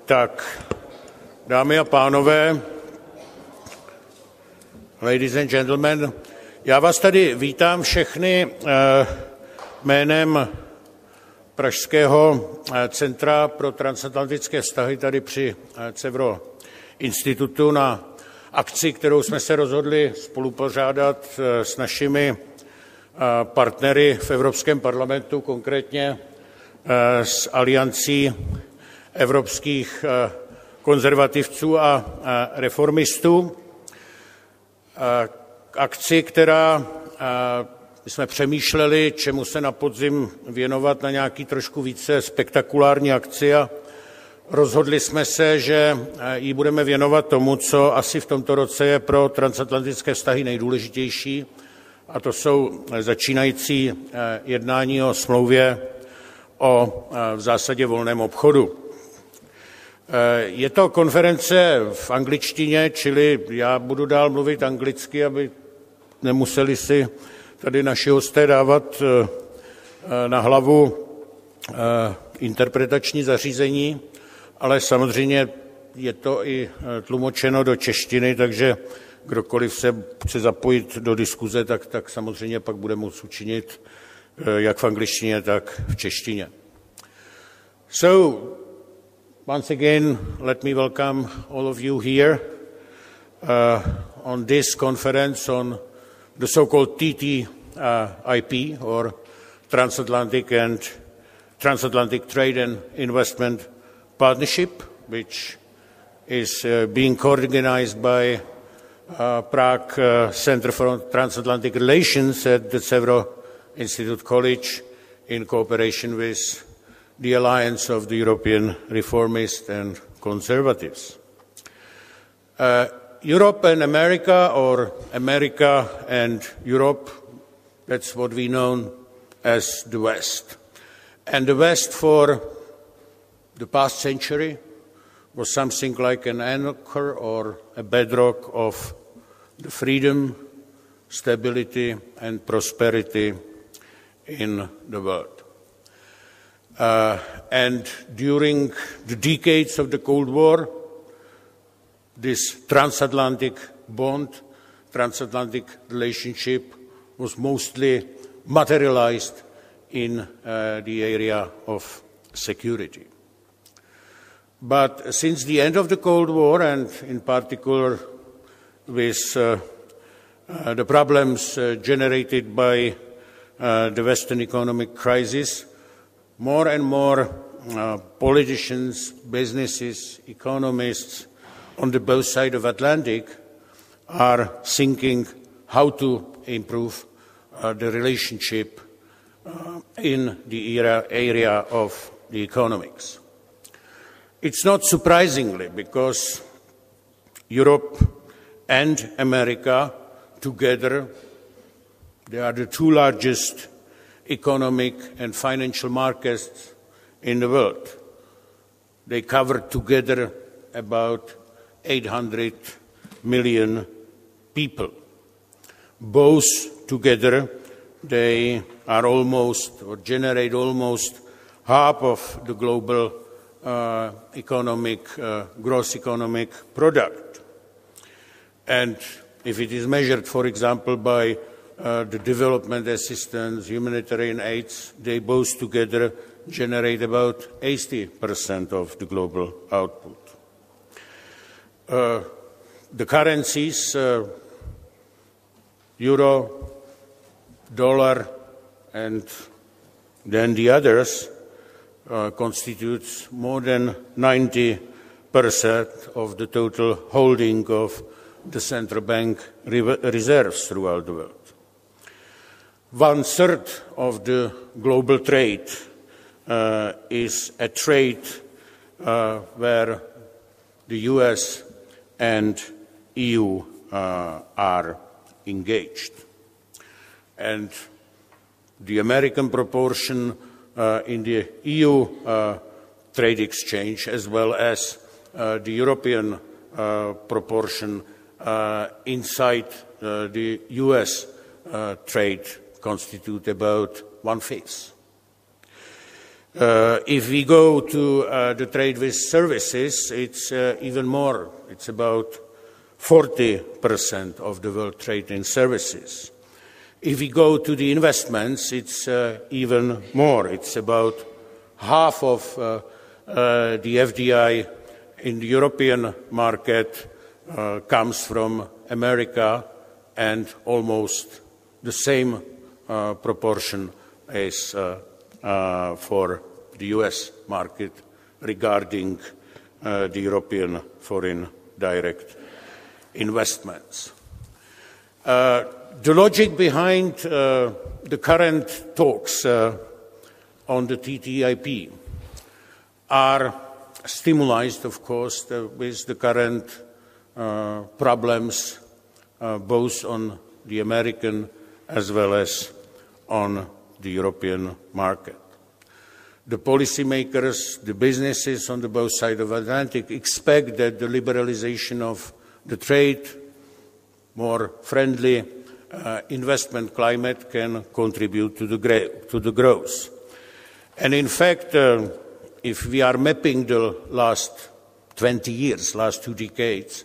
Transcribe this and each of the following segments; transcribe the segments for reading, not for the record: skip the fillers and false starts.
Tak, dámy a pánové, ladies and gentlemen, já vás tady vítám všechny jménem Pražského Centra pro transatlantické vztahy tady při CEVRO institutu na akci, kterou jsme se rozhodli spolupořádat s našimi partnery v Evropském parlamentu, konkrétně s Aliancí evropských konzervativců a reformistů. Akci, která jsme přemýšleli, čemu se na podzim věnovat, na nějaký trošku více spektakulární akci, a rozhodli jsme se, že ji budeme věnovat tomu, co asi v tomto roce je pro transatlantické vztahy nejdůležitější, a to jsou začínající jednání o smlouvě o v zásadě volném obchodu. Je to konference v angličtině, čili já budu dál mluvit anglicky, aby nemuseli si tady naši hosté dávat na hlavu interpretační zařízení, ale samozřejmě je to i tlumočeno do češtiny, takže kdokoliv se chce zapojit do diskuze, tak samozřejmě pak bude moct učinit jak v angličtině, tak v češtině. So, once again, let me welcome all of you here on this conference on the so-called TTIP, or Transatlantic Trade and Investment Partnership, which is being co-organized by Prague Centre for Transatlantic Relations at the CEVRO Institute College in cooperation with the Alliance of the European Reformists and Conservatives. Europe and America, or America and Europe, that's what we know as the West. And the West for the past century was something like an anchor or a bedrock of the freedom, stability, and prosperity in the world. And during the decades of the Cold War, this transatlantic bond, transatlantic relationship was mostly materialized in the area of security. But since the end of the Cold War, and in particular with the problems generated by the Western economic crisis, more and more politicians, businesses, economists on the both sides of Atlantic are thinking how to improve the relationship in the area of the economics. It's not surprisingly, because Europe and America together, they are the two largest economic and financial markets in the world. They cover together about 800 million people. Both together, they are almost, or generate almost, half of the global gross economic product. And if it is measured, for example, by the development assistance, humanitarian aids, they both together generate about 80% of the global output. The currencies, euro, dollar, and then the others, constitutes more than 90% of the total holding of the central bank reserves throughout the world. 1/3 of the global trade is a trade where the US and EU are engaged. And the American proportion in the EU trade exchange, as well as the European proportion inside the US trade, constitute about 1/5. If we go to the trade with services, it's even more. It's about 40% of the world trade in services. If we go to the investments, it's even more. It's about half of the FDI in the European market comes from America, and almost the same proportion is for the US market regarding the European foreign direct investments. The logic behind the current talks on the TTIP are stimulated, of course, with the current problems both on the American as well as on the European market. The policymakers, the businesses on the both sides of the Atlantic expect that the liberalization of the trade, more friendly investment climate can contribute to the growth. And in fact, if we are mapping the last 20 years, last 2 decades,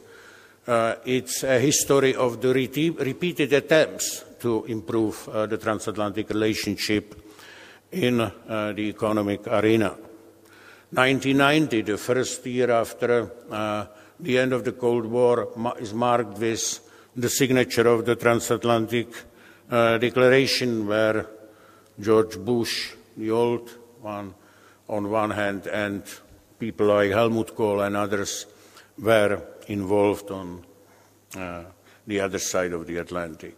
it's a history of the repeated attempts to improve the transatlantic relationship in the economic arena. 1990, the first year after the end of the Cold War, is marked with the signature of the Transatlantic Declaration, where George Bush, the old one, on one hand, and people like Helmut Kohl and others were involved on the other side of the Atlantic.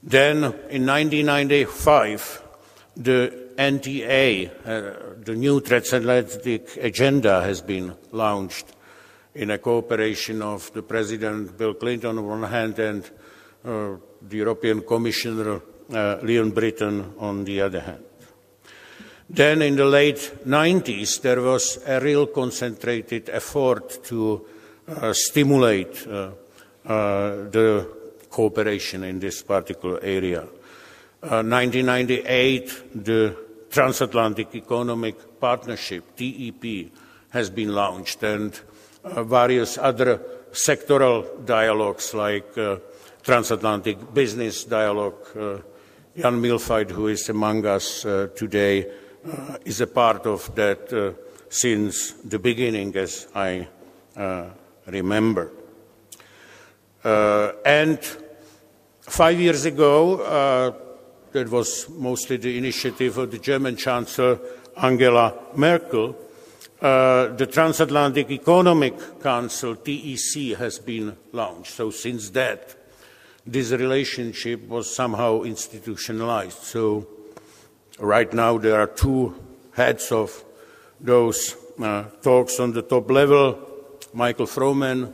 Then, in 1995, the NTA, the new Transatlantic Agenda, has been launched in a cooperation of the President Bill Clinton on one hand and the European Commissioner Leon Britton on the other hand. Then in the late 90s, there was a real concentrated effort to stimulate the cooperation in this particular area. 1998, the Transatlantic Economic Partnership, Ttip, has been launched, and various other sectoral dialogues like Transatlantic Business Dialogue. Jan Milfait, who is among us today, is a part of that since the beginning, as I remember. And 5 years ago, that was mostly the initiative of the German Chancellor Angela Merkel, the Transatlantic Economic Council, TEC, has been launched. So since that, this relationship was somehow institutionalized. So right now there are 2 heads of those talks on the top level. Michael Froman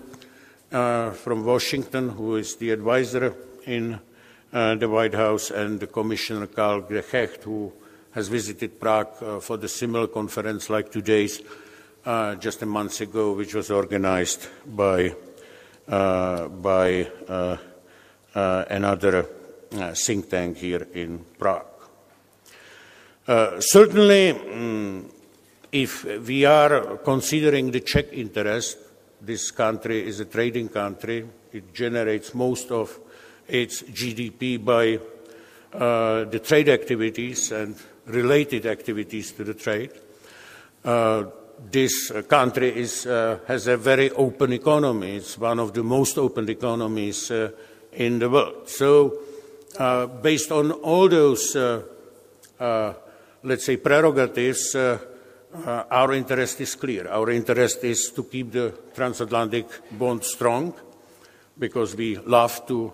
from Washington, who is the advisor in the White House, and the Commissioner Karl de Gucht, who has visited Prague for the similar conference like today's just a month ago, which was organized by another think tank here in Prague. Certainly, if we are considering the Czech interest, this country is a trading country. It generates most of its GDP by the trade activities and related activities to the trade. This country has a very open economy. It's one of the most open economies in the world. So, based on all those, let's say, prerogatives, our interest is clear. Our interest is to keep the transatlantic bond strong, because we love to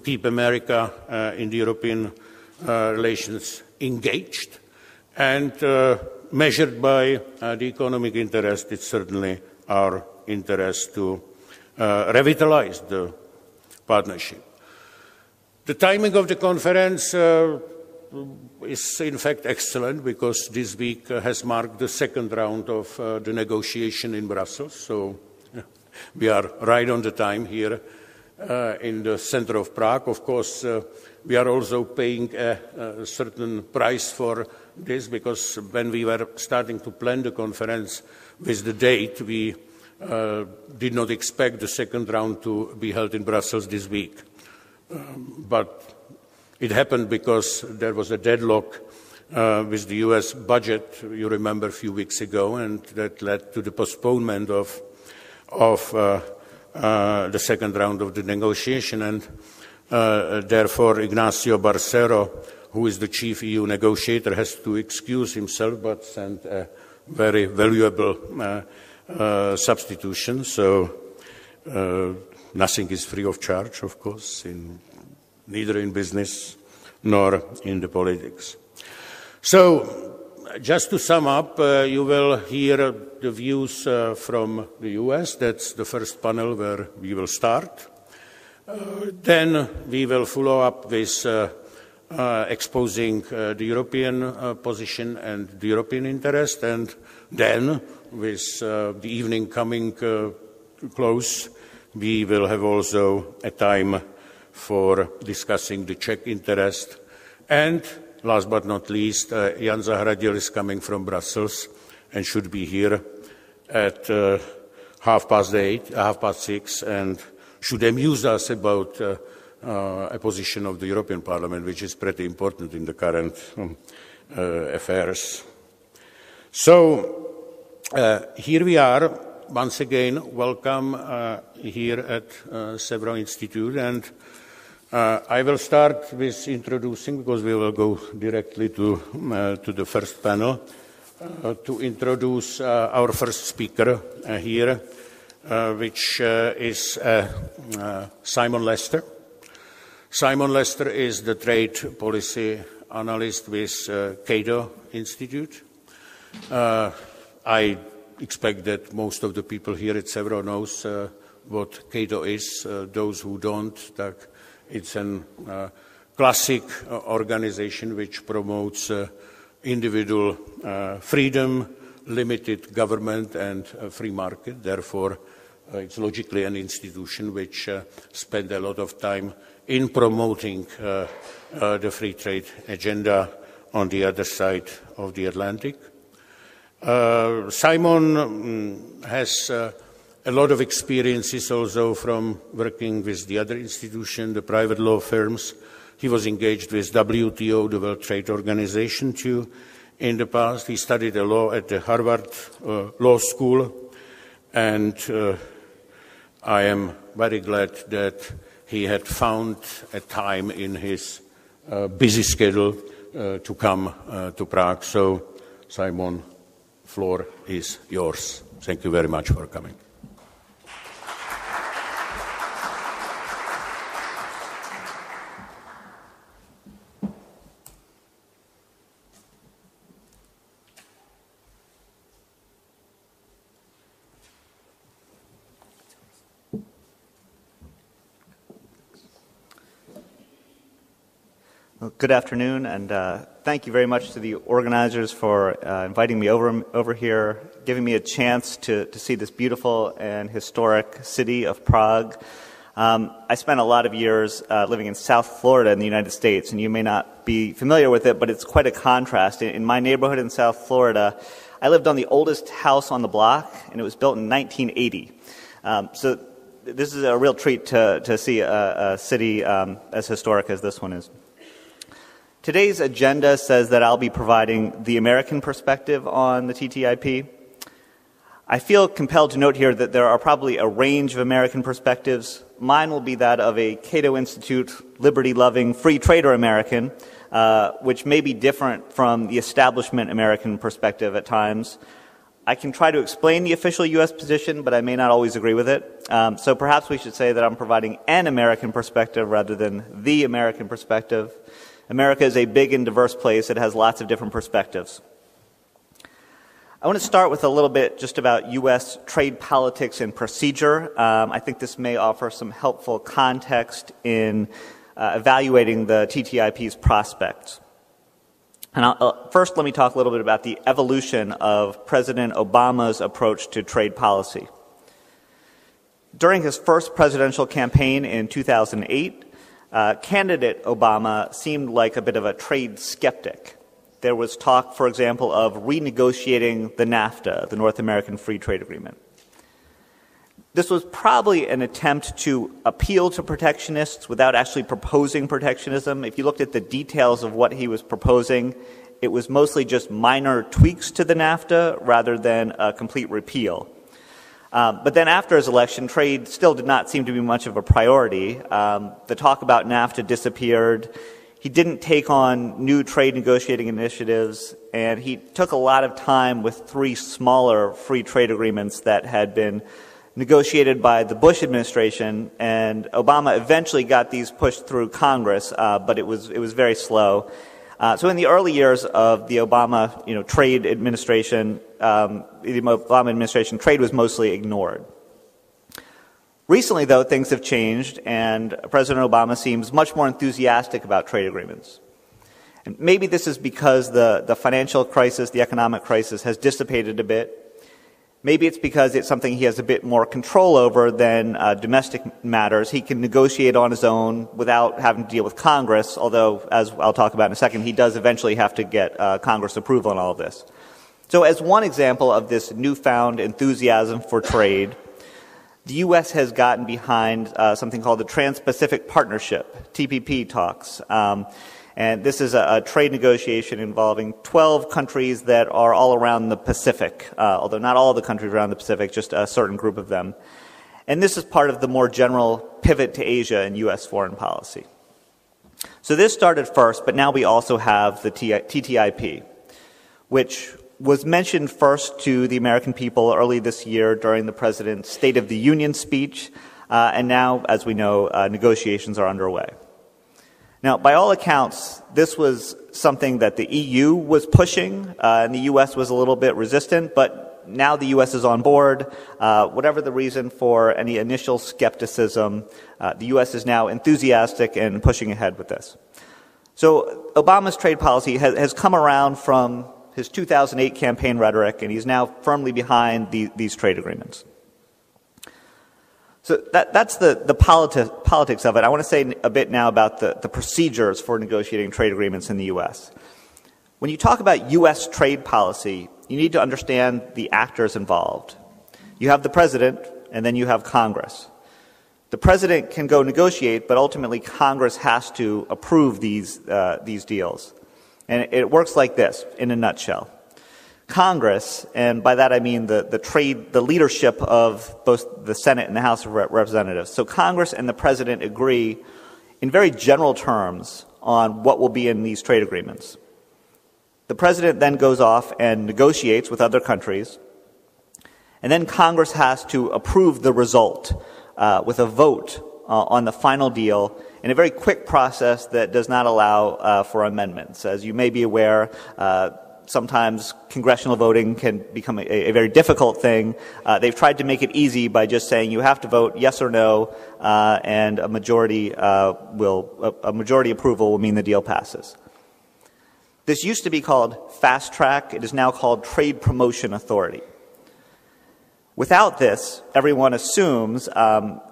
keep America in the European relations engaged, and measured by the economic interest, it's certainly our interest to revitalize the partnership. The timing of the conference is in fact excellent, because this week has marked the second round of the negotiation in Brussels, so we are right on the time here in the center of Prague. Of course, we are also paying a certain price for this, because when we were starting to plan the conference with the date, we did not expect the second round to be held in Brussels this week. But it happened because there was a deadlock with the US budget, you remember, a few weeks ago, and that led to the postponement of the second round of the negotiation. And therefore, Ignacio Barcero, who is the chief EU negotiator, has to excuse himself but sent a very valuable substitution. So nothing is free of charge, of course, neither in business nor in the politics. So, just to sum up, you will hear the views from the US. That's the first panel where we will start. Then we will follow up with exposing the European position and the European interest, and then, with the evening coming close, we will have also a time for discussing the Czech interest. And last but not least, Jan Zahradil is coming from Brussels and should be here at 6:30, and should amuse us about a position of the European Parliament, which is pretty important in the current affairs. So here we are, once again, welcome here at CEVRO Institute, and I will start with introducing, because we will go directly to the first panel, to introduce our first speaker here, which is Simon Lester. Simon Lester is the trade policy analyst with Cato Institute. I expect that most of the people here at CEVRO knows what Cato is. Those who don't, it's a classic organization which promotes individual freedom, limited government, and free market. Therefore, it's logically an institution which spends a lot of time in promoting the free trade agenda on the other side of the Atlantic. Simon has a lot of experiences also from working with the other institution, the private law firms. He was engaged with WTO, the World Trade Organization, too, in the past. He studied law at the Harvard Law School, and I am very glad that he had found a time in his busy schedule to come to Prague. So, Simon, floor is yours. Thank you very much for coming. Well, good afternoon, and thank you very much to the organizers for inviting me over here, giving me a chance to see this beautiful and historic city of Prague. I spent a lot of years living in South Florida in the United States, and you may not be familiar with it, but it's quite a contrast. In my neighborhood in South Florida, I lived on the oldest house on the block, and it was built in 1980. So this is a real treat to see a city as historic as this one is. Today's agenda says that I'll be providing the American perspective on the TTIP. I feel compelled to note here that there are probably a range of American perspectives. Mine will be that of a Cato Institute, liberty-loving, free trader American, which may be different from the establishment American perspective at times. I can try to explain the official U.S. position, but I may not always agree with it. So perhaps we should say that I'm providing an American perspective rather than the American perspective. America is a big and diverse place. It has lots of different perspectives. I want to start with a little bit just about U.S. trade politics and procedure. I think this may offer some helpful context in evaluating the TTIP's prospects. And first, let me talk a little bit about the evolution of President Obama's approach to trade policy. During his first presidential campaign in 2008, candidate Obama seemed like a bit of a trade skeptic. There was talk, for example, of renegotiating the NAFTA, the North American Free Trade Agreement. This was probably an attempt to appeal to protectionists without actually proposing protectionism. If you looked at the details of what he was proposing, it was mostly just minor tweaks to the NAFTA rather than a complete repeal. But then after his election, trade still did not seem to be much of a priority. The talk about NAFTA disappeared. He didn't take on new trade negotiating initiatives, and he took a lot of time with 3 smaller free trade agreements that had been negotiated by the Bush administration, and Obama eventually got these pushed through Congress, but it was very slow. So in the early years of the Obama, trade administration, trade was mostly ignored. Recently, though, things have changed, and President Obama seems much more enthusiastic about trade agreements. And maybe this is because the financial crisis, the economic crisis, has dissipated a bit. Maybe it's because it's something he has a bit more control over than domestic matters. He can negotiate on his own without having to deal with Congress, although, as I'll talk about in a second, he does eventually have to get Congress approval on all of this. So as one example of this newfound enthusiasm for trade, the U.S. has gotten behind something called the Trans-Pacific Partnership, TPP talks. And this is a trade negotiation involving 12 countries that are all around the Pacific, although not all the countries around the Pacific, just a certain group of them. And this is part of the more general pivot to Asia in U.S. foreign policy. So this started first, but now we also have the TTIP, which was mentioned first to the American people early this year during the President's State of the Union speech, and now, as we know, negotiations are underway. Now, by all accounts, this was something that the EU was pushing, and the U.S. was a little bit resistant, but now the U.S. is on board. Whatever the reason for any initial skepticism, the U.S. is now enthusiastic and pushing ahead with this. So Obama's trade policy has come around from his 2008 campaign rhetoric, and he's now firmly behind these trade agreements. So that's the politics of it. I want to say a bit now about the procedures for negotiating trade agreements in the U.S. When you talk about U.S. trade policy, you need to understand the actors involved. You have the President, and then you have Congress. The President can go negotiate, but ultimately Congress has to approve these deals. And it works like this, in a nutshell. Congress, and by that I mean the leadership of both the Senate and the House of Representatives. So Congress and the President agree in very general terms on what will be in these trade agreements. The President then goes off and negotiates with other countries, and then Congress has to approve the result with a vote on the final deal in a very quick process that does not allow for amendments. As you may be aware, sometimes congressional voting can become a very difficult thing. They've tried to make it easy by just saying you have to vote yes or no, and a majority approval will mean the deal passes. This used to be called fast track. It is now called trade promotion authority. Without this, everyone assumes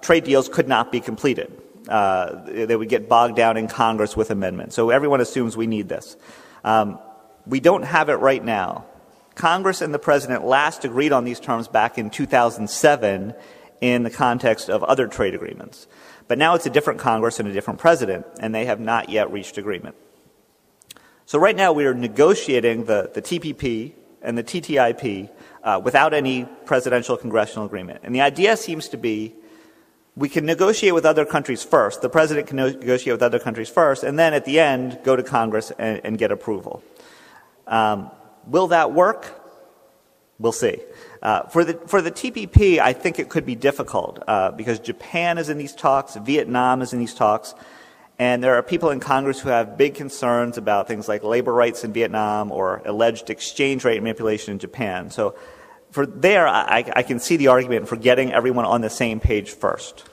trade deals could not be completed. They would get bogged down in Congress with amendments. So everyone assumes we need this. We don't have it right now. Congress and the President last agreed on these terms back in 2007 in the context of other trade agreements. But now it's a different Congress and a different President, and they have not yet reached agreement. So right now we are negotiating the TPP and the TTIP without any presidential congressional agreement. And the idea seems to be we can negotiate with other countries first. The President can negotiate with other countries first, and then at the end go to Congress and get approval. Will that work? We'll see. For the TPP, I think it could be difficult because Japan is in these talks, Vietnam is in these talks, and there are people in Congress who have big concerns about things like labor rights in Vietnam or alleged exchange rate manipulation in Japan. So for there, I can see the argument for getting everyone on the same page first.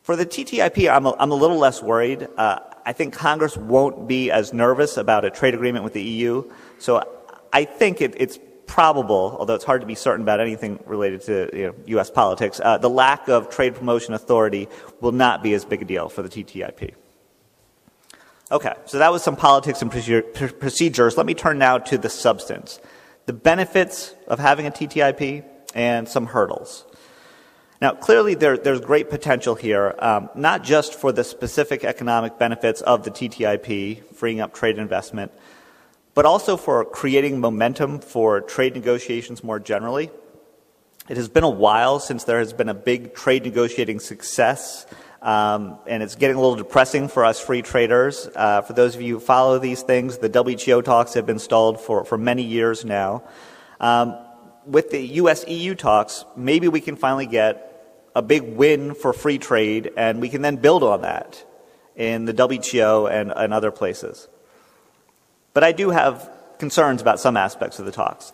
For the TTIP, I'm a little less worried. I think Congress won't be as nervous about a trade agreement with the EU. So I think it's probable, although it's hard to be certain about anything related to U.S. politics, the lack of trade promotion authority will not be as big a deal for the TTIP. Okay, so that was some politics and procedures. Let me turn now to the substance, the benefits of having a TTIP and some hurdles. Now, clearly there's great potential here, not just for the specific economic benefits of the TTIP, freeing up trade investment, but also for creating momentum for trade negotiations more generally. It has been a while since there has been a big trade negotiating success, and it's getting a little depressing for us free traders. For those of you who follow these things, the WTO talks have been stalled for many years now. With the US-EU talks, maybe we can finally get a big win for free trade, and we can then build on that in the WTO and other places. But I do have concerns about some aspects of the talks.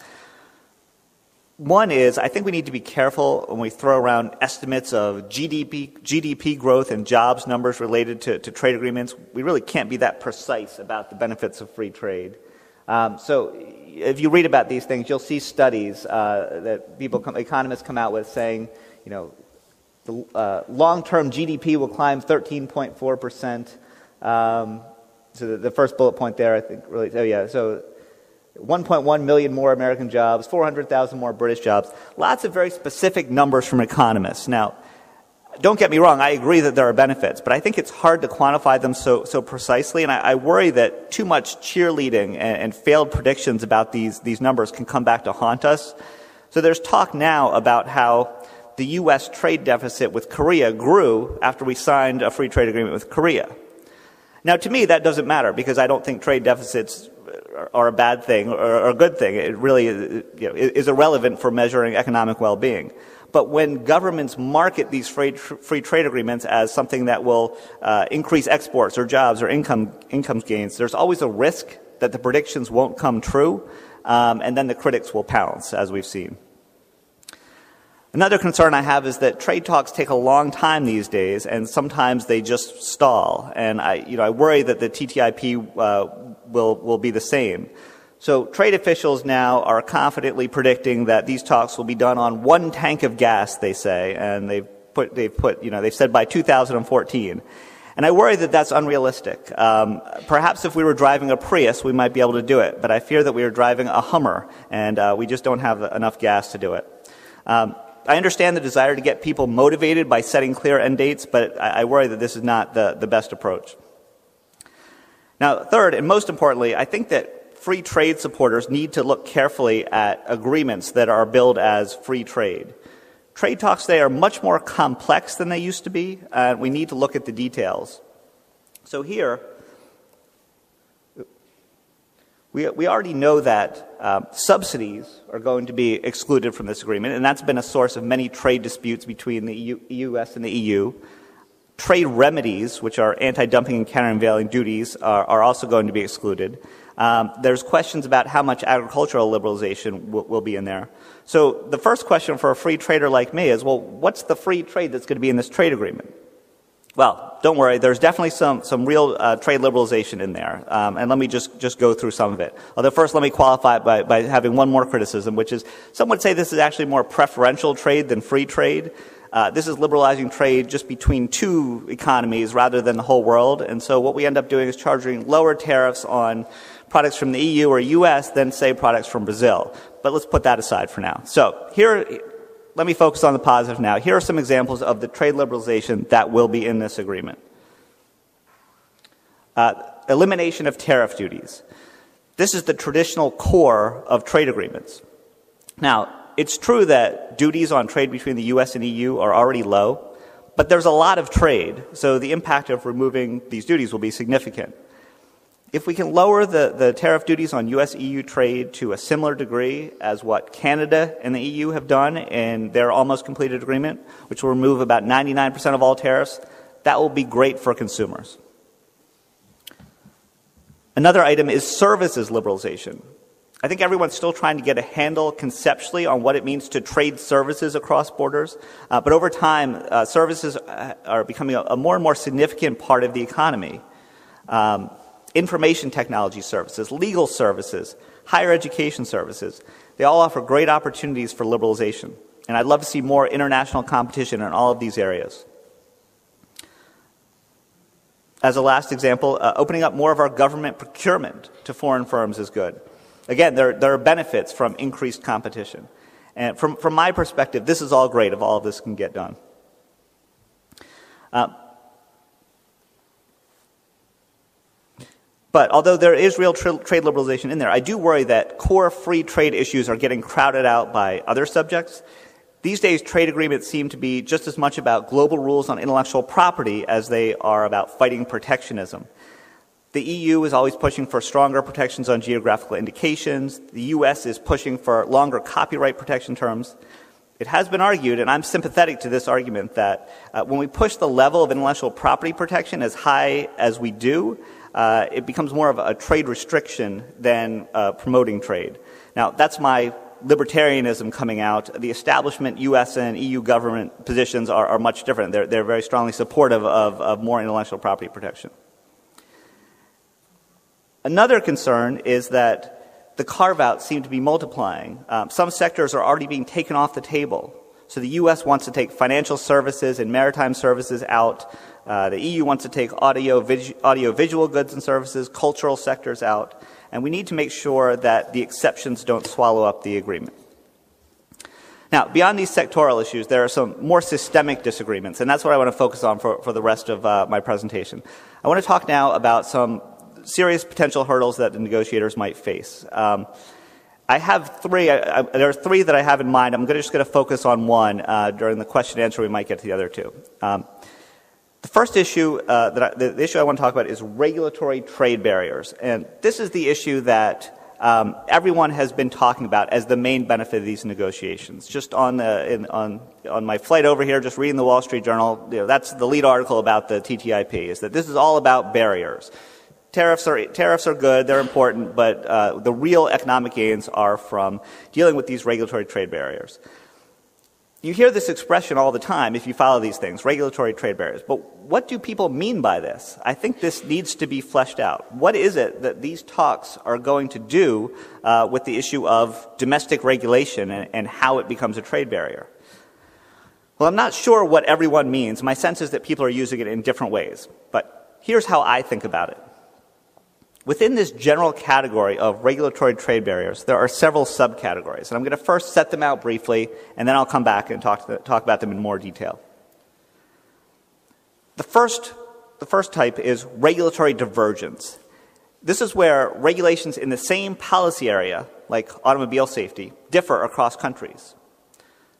One is, I think we need to be careful when we throw around estimates of GDP growth and jobs numbers related to trade agreements. We really can't be that precise about the benefits of free trade. So if you read about these things, you'll see studies that economists come out with saying, the long-term GDP will climb 13.4%. So the first bullet point there, I think, really, so 1.1 million more American jobs, 400,000 more British jobs. Lots of very specific numbers from economists. Now, don't get me wrong, I agree that there are benefits, but I think it's hard to quantify them so precisely, and I worry that too much cheerleading and failed predictions about these numbers can come back to haunt us. So there's talk now about how the U.S. trade deficit with Korea grew after we signed a free trade agreement with Korea. Now, to me, that doesn't matter because I don't think trade deficits are a bad thing or a good thing. It really is irrelevant for measuring economic well-being. But when governments market these free trade agreements as something that will increase exports or jobs or income gains, there's always a risk that the predictions won't come true, and then the critics will pounce, as we've seen. Another concern I have is that trade talks take a long time these days, and sometimes they just stall. And I worry that the TTIP will be the same. So trade officials now are confidently predicting that these talks will be done on 1 tank of gas, they say, and they've said by 2014. And I worry that that's unrealistic. Perhaps if we were driving a Prius, we might be able to do it, but I fear that we are driving a Hummer, and we just don't have enough gas to do it. I understand the desire to get people motivated by setting clear end dates, but I worry that this is not the best approach. Now, third, and most importantly, I think that free trade supporters need to look carefully at agreements that are billed as free trade. Trade talks today are much more complex than they used to be, and we need to look at the details. So here, we already know that subsidies are going to be excluded from this agreement, and that's been a source of many trade disputes between the U.S. and the EU. Trade remedies, which are anti-dumping and countervailing duties, are also going to be excluded. There's questions about how much agricultural liberalization will be in there. So the first question for a free trader like me is, well, what's the free trade that's going to be in this trade agreement? Well, don't worry, there's definitely some real trade liberalization in there, and let me just go through some of it. Although first let me qualify it by having one more criticism, which is some would say this is actually more preferential trade than free trade. This is liberalizing trade just between 2 economies rather than the whole world, and so what we end up doing is charging lower tariffs on products from the EU or US than, say, products from Brazil. But let's put that aside for now. So here, let me focus on the positive now. Here are some examples of the trade liberalization that will be in this agreement. Elimination of tariff duties. This is the traditional core of trade agreements. Now, it's true that duties on trade between the US and EU are already low, but there's a lot of trade, so the impact of removing these duties will be significant. If we can lower the tariff duties on US-EU trade to a similar degree as what Canada and the EU have done in their almost completed agreement, which will remove about 99% of all tariffs, that will be great for consumers. Another item is services liberalization. I think everyone's still trying to get a handle conceptually on what it means to trade services across borders, but over time, services are becoming a more and more significant part of the economy. information technology services, legal services, higher education services. They all offer great opportunities for liberalization. And I'd love to see more international competition in all of these areas. As a last example, opening up more of our government procurement to foreign firms is good. Again, there are benefits from increased competition. And from my perspective, this is all great if all of this can get done. But although there is real trade liberalization in there, I do worry that core free trade issues are getting crowded out by other subjects. These days, trade agreements seem to be just as much about global rules on intellectual property as they are about fighting protectionism. The EU is always pushing for stronger protections on geographical indications. The US is pushing for longer copyright protection terms. It has been argued, and I'm sympathetic to this argument, that when we push the level of intellectual property protection as high as we do, it becomes more of a trade restriction than promoting trade. Now, that's my libertarianism coming out. The establishment US and EU government positions are much different. They're very strongly supportive of more intellectual property protection. Another concern is that the carve-outs seem to be multiplying. Some sectors are already being taken off the table. So the US wants to take financial services and maritime services out. The EU wants to take audio-visual goods and services, cultural sectors out. And we need to make sure that the exceptions don't swallow up the agreement. Now, beyond these sectoral issues, there are some more systemic disagreements, and that's what I want to focus on for the rest of my presentation. I want to talk now about some serious potential hurdles that the negotiators might face. I have three. There are three that I have in mind. I'm just going to focus on one. During the question and answer, we might get to the other two. The first issue, the issue I want to talk about is regulatory trade barriers. And this is the issue that everyone has been talking about as the main benefit of these negotiations. Just on my flight over here, just reading the Wall Street Journal, that's the lead article about the TTIP, is that this is all about barriers. Tariffs are good, they're important, but the real economic gains are from dealing with these regulatory trade barriers. You hear this expression all the time if you follow these things, regulatory trade barriers. But what do people mean by this? I think this needs to be fleshed out. What is it that these talks are going to do with the issue of domestic regulation and how it becomes a trade barrier? Well, I'm not sure what everyone means. My sense is that people are using it in different ways. But here's how I think about it. Within this general category of regulatory trade barriers, there are several subcategories. And I'm going to first set them out briefly, and then I'll come back and talk about them in more detail. The first type is regulatory divergence. This is where regulations in the same policy area, like automobile safety, differ across countries.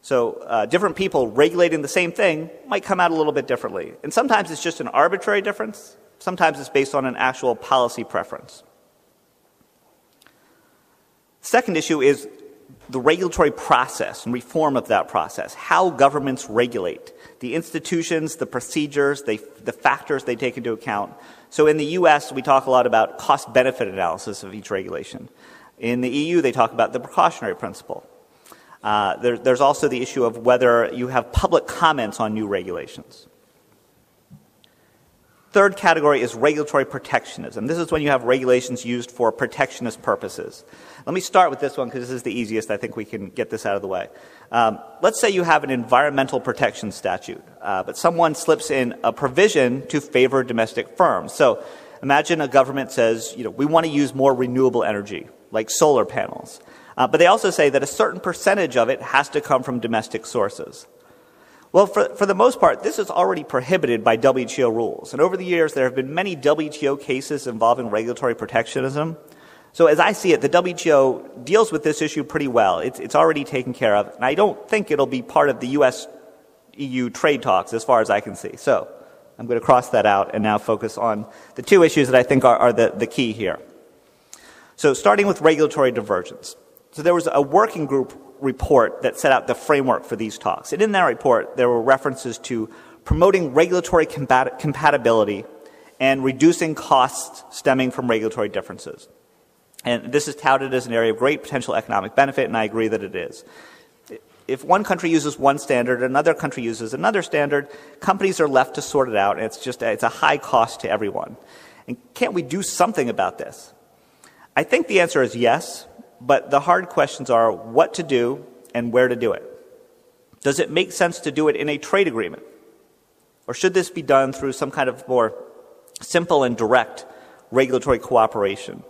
So different people regulating the same thing might come out a little bit differently. And sometimes it's just an arbitrary difference. Sometimes it's based on an actual policy preference. Second issue is the regulatory process and reform of that process, how governments regulate, the institutions, the procedures, the factors they take into account. So in the US, we talk a lot about cost-benefit analysis of each regulation. In the EU, they talk about the precautionary principle. There's also the issue of whether you have public comments on new regulations. Third category is regulatory protectionism. This is when you have regulations used for protectionist purposes. Let me start with this one because this is the easiest. I think we can get this out of the way. Let's say you have an environmental protection statute, but someone slips in a provision to favor domestic firms. So imagine a government says, we want to use more renewable energy, like solar panels. But they also say that a certain percentage of it has to come from domestic sources. Well, for the most part, this is already prohibited by WTO rules. And over the years, there have been many WTO cases involving regulatory protectionism. So as I see it, the WTO deals with this issue pretty well. It's already taken care of. And I don't think it'll be part of the US-EU trade talks as far as I can see. So I'm going to cross that out and now focus on the two issues that I think are the key here. So starting with regulatory divergence. So there was a working group report that set out the framework for these talks. And in that report, there were references to promoting regulatory compatibility and reducing costs stemming from regulatory differences. And this is touted as an area of great potential economic benefit, and I agree that it is. If one country uses one standard, another country uses another standard, companies are left to sort it out, and it's a high cost to everyone. And can't we do something about this? I think the answer is yes, but the hard questions are what to do and where to do it. Does it make sense to do it in a trade agreement? Or should this be done through some kind of more simple and direct regulatory cooperation,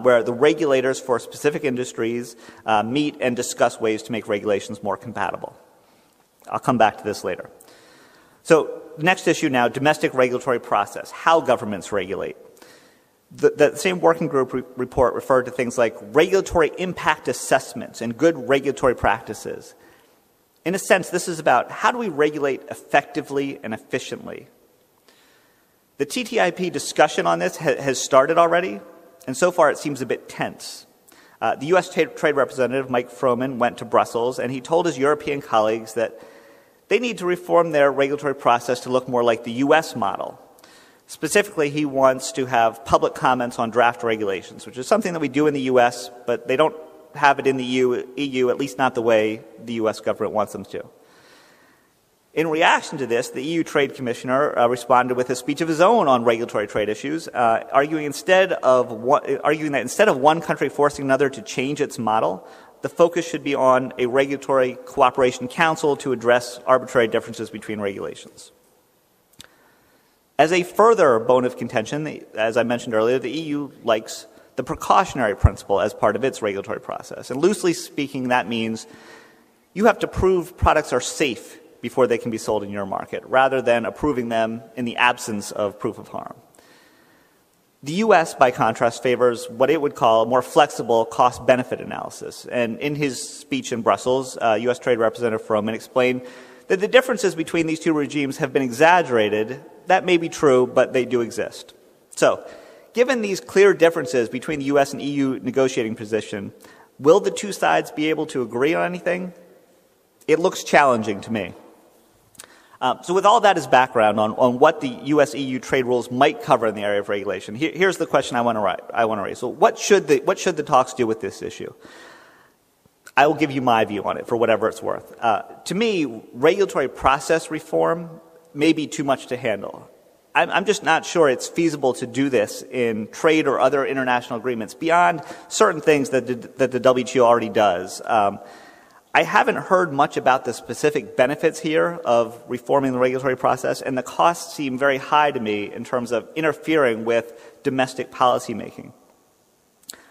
where the regulators for specific industries meet and discuss ways to make regulations more compatible? I'll come back to this later. So, next issue now, domestic regulatory process, how governments regulate. The same working group report referred to things like regulatory impact assessments and good regulatory practices. In a sense, this is about how do we regulate effectively and efficiently. The TTIP discussion on this has started already, and so far it seems a bit tense. The U.S. Trade Representative, Mike Froman, went to Brussels, and he told his European colleagues that they need to reform their regulatory process to look more like the U.S. model. Specifically, he wants to have public comments on draft regulations, which is something that we do in the U.S., but they don't have it in the EU, at least not the way the U.S. government wants them to. In reaction to this, the EU Trade Commissioner responded with a speech of his own on regulatory trade issues, arguing that instead of one country forcing another to change its model, the focus should be on a regulatory cooperation council to address arbitrary differences between regulations. As a further bone of contention, as I mentioned earlier, the EU likes the precautionary principle as part of its regulatory process. And loosely speaking, that means you have to prove products are safe before they can be sold in your market, rather than approving them in the absence of proof of harm. The U.S., by contrast, favors what it would call a more flexible cost-benefit analysis. And in his speech in Brussels, U.S. Trade Representative Froman explained that the differences between these two regimes have been exaggerated. That may be true, but they do exist. So, given these clear differences between the U.S. and EU negotiating position, will the two sides be able to agree on anything? It looks challenging to me. So with all that as background on what the U.S.-EU trade rules might cover in the area of regulation, here's the question I want to raise. So what should the talks do with this issue? I will give you my view on it for whatever it's worth. To me, regulatory process reform may be too much to handle. I'm just not sure it's feasible to do this in trade or other international agreements beyond certain things that the WTO already does. I haven't heard much about the specific benefits here of reforming the regulatory process, and the costs seem very high to me in terms of interfering with domestic policymaking.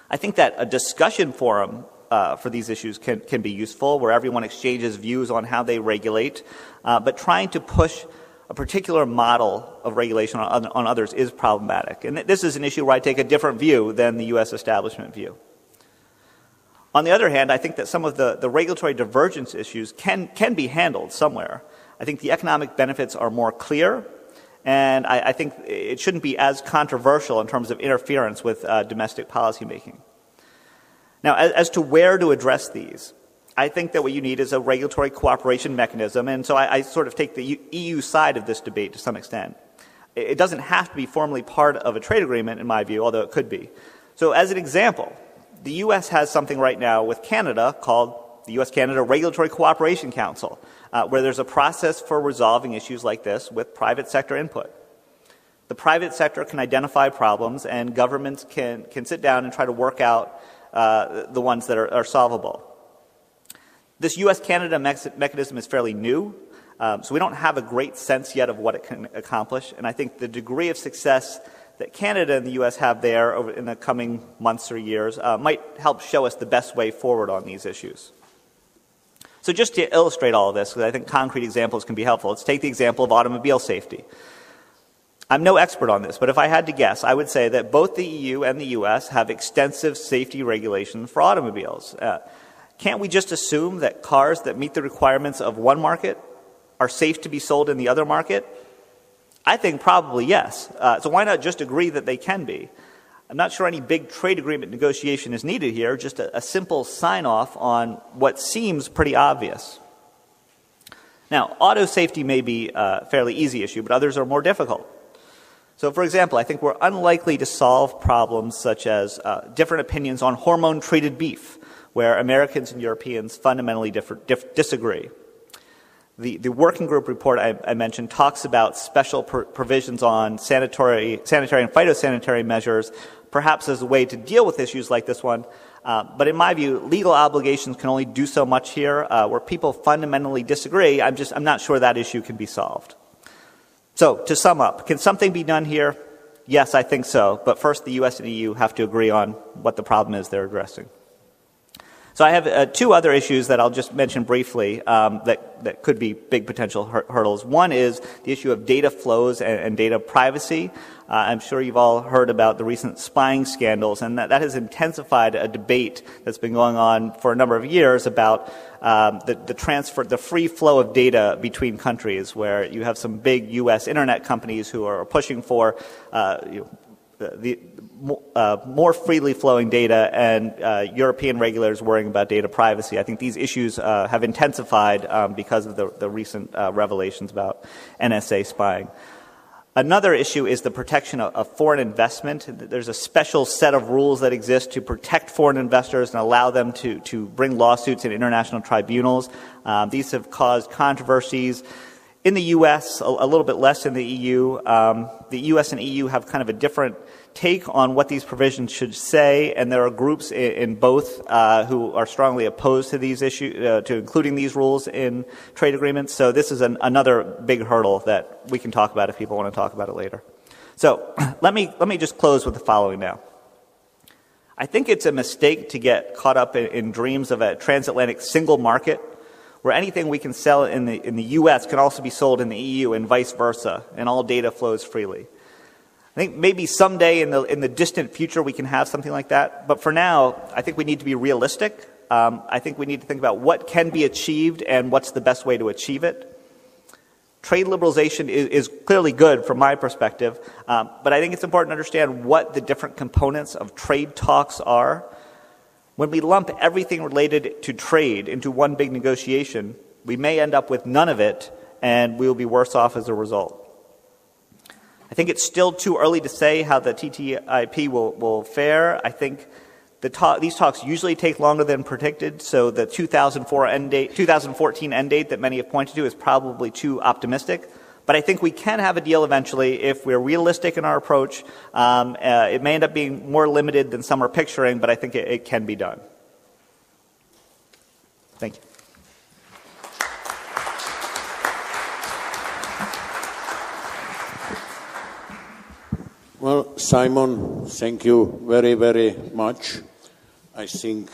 I think that a discussion forum for these issues can be useful, where everyone exchanges views on how they regulate, but trying to push a particular model of regulation on others is problematic. And this is an issue where I take a different view than the U.S. establishment view. On the other hand, I think that some of the regulatory divergence issues can be handled somewhere. I think the economic benefits are more clear, and I think it shouldn't be as controversial in terms of interference with domestic policymaking. Now, as to where to address these, I think that what you need is a regulatory cooperation mechanism, and so I sort of take the EU side of this debate to some extent. It doesn't have to be formally part of a trade agreement, in my view, although it could be. So as an example, the U.S. has something right now with Canada called the U.S.-Canada Regulatory Cooperation Council, where there's a process for resolving issues like this with private sector input. The private sector can identify problems, and governments can sit down and try to work out the ones that are solvable. This U.S.-Canada mechanism is fairly new, so we don't have a great sense yet of what it can accomplish, and I think the degree of success that Canada and the U.S. have there over in the coming months or years might help show us the best way forward on these issues. So just to illustrate all of this, because I think concrete examples can be helpful, let's take the example of automobile safety. I'm no expert on this, but if I had to guess, I would say that both the EU and the U.S. have extensive safety regulations for automobiles. Can't we just assume that cars that meet the requirements of one market are safe to be sold in the other market? I think probably yes. So why not just agree that they can be? I'm not sure any big trade agreement negotiation is needed here, just a simple sign-off on what seems pretty obvious. Now, auto safety may be a fairly easy issue, but others are more difficult. So, for example, I think we're unlikely to solve problems such as different opinions on hormone-treated beef, where Americans and Europeans fundamentally disagree. The working group report I mentioned talks about special provisions on sanitary and phytosanitary measures, perhaps as a way to deal with issues like this one. But in my view, legal obligations can only do so much here. Where people fundamentally disagree, I'm not sure that issue can be solved. So, to sum up, can something be done here? Yes, I think so. But first, the US and EU have to agree on what the problem is they're addressing. So I have two other issues that I'll just mention briefly that could be big potential hurdles. One is the issue of data flows and data privacy. I'm sure you've all heard about the recent spying scandals, and that has intensified a debate that's been going on for a number of years about the free flow of data between countries, where you have some big U.S. internet companies who are pushing for more freely flowing data, and European regulators worrying about data privacy. I think these issues have intensified because of the recent revelations about NSA spying. Another issue is the protection of foreign investment. There's a special set of rules that exist to protect foreign investors and allow them to bring lawsuits in international tribunals. These have caused controversies in the U.S., a little bit less in the EU. The U.S. and EU have kind of a different take on what these provisions should say, and there are groups in both who are strongly opposed to these issues, to including these rules in trade agreements. So this is another big hurdle that we can talk about if people want to talk about it later. So let me just close with the following now. I think it's a mistake to get caught up in dreams of a transatlantic single market, where anything we can sell in the U.S. can also be sold in the EU and vice versa, and all data flows freely. I think maybe someday in the distant future we can have something like that, but for now, I think we need to be realistic. I think we need to think about what can be achieved and what's the best way to achieve it. Trade liberalization is clearly good from my perspective, but I think it's important to understand what the different components of trade talks are. When we lump everything related to trade into one big negotiation, we may end up with none of it, and we will be worse off as a result. I think it's still too early to say how the TTIP will fare. I think these talks usually take longer than predicted, so the 2014 end date that many have pointed to is probably too optimistic. But I think we can have a deal eventually if we're realistic in our approach. It may end up being more limited than some are picturing, but I think it can be done. Thank you. Well, Simon, thank you very, very much. I think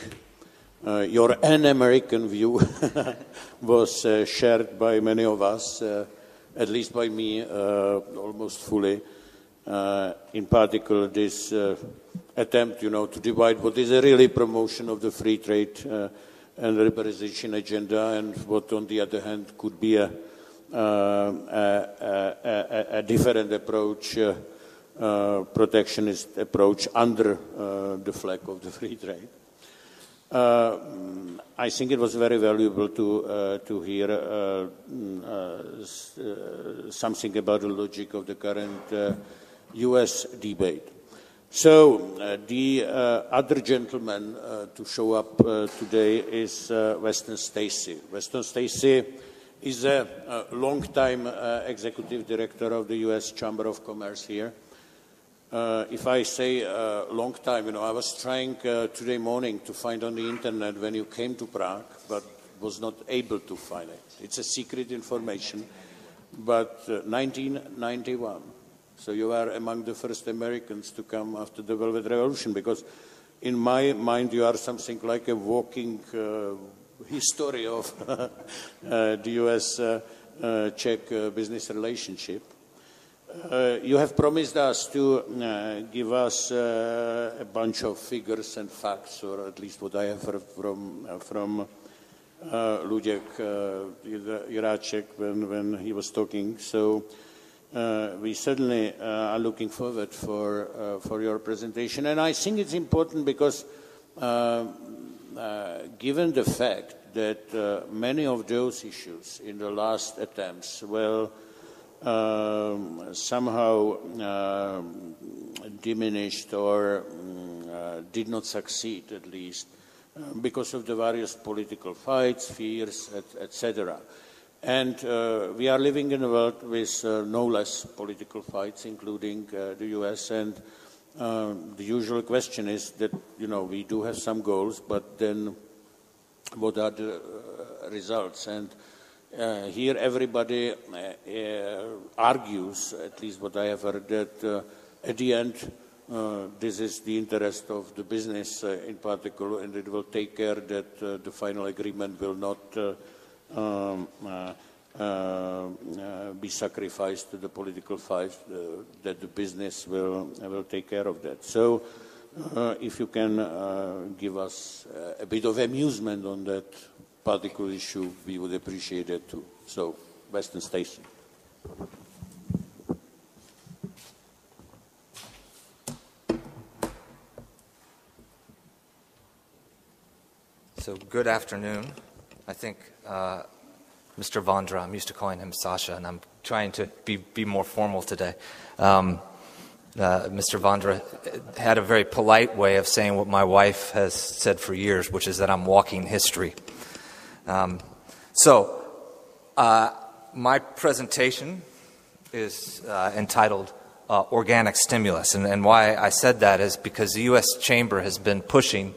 your an-American view was shared by many of us, at least by me, almost fully. In particular, this attempt, to divide what is a really promotion of the free trade and liberalization agenda, and what, on the other hand, could be a different approach, protectionist approach under the flag of the free trade. I think it was very valuable to hear something about the logic of the current U.S. debate. So the other gentleman to show up today is Weston Stacey. Weston Stacey is a long-time executive director of the U.S. Chamber of Commerce here. If I say long time, I was trying today morning to find on the internet when you came to Prague, but was not able to find it. It's a secret information, but 1991. So you are among the first Americans to come after the Velvet Revolution, because in my mind you are something like a walking history of the U.S.-Czech business relationship. You have promised us to give us a bunch of figures and facts, or at least what I have heard from Luděk Jiráček when he was talking. So we certainly are looking forward for your presentation. And I think it's important because given the fact that many of those issues in the last attempts, somehow diminished or did not succeed, at least, because of the various political fights, fears, etc. And we are living in a world with no less political fights, including the US. And the usual question is that, we do have some goals, but then what are the results? And here everybody argues, at least what I have heard, that at the end this is the interest of the business in particular, and it will take care that the final agreement will not be sacrificed to the political fight, that the business will take care of that. So if you can give us a bit of amusement on that particular issue, we would appreciate it too. So, Weston, Stacey. So, good afternoon. I think Mr. Vondra, I'm used to calling him Sasha, and I'm trying to be more formal today. Mr. Vondra had a very polite way of saying what my wife has said for years, which is that I'm walking history. My presentation is entitled Organic Stimulus, and why I said that is because the U.S. Chamber has been pushing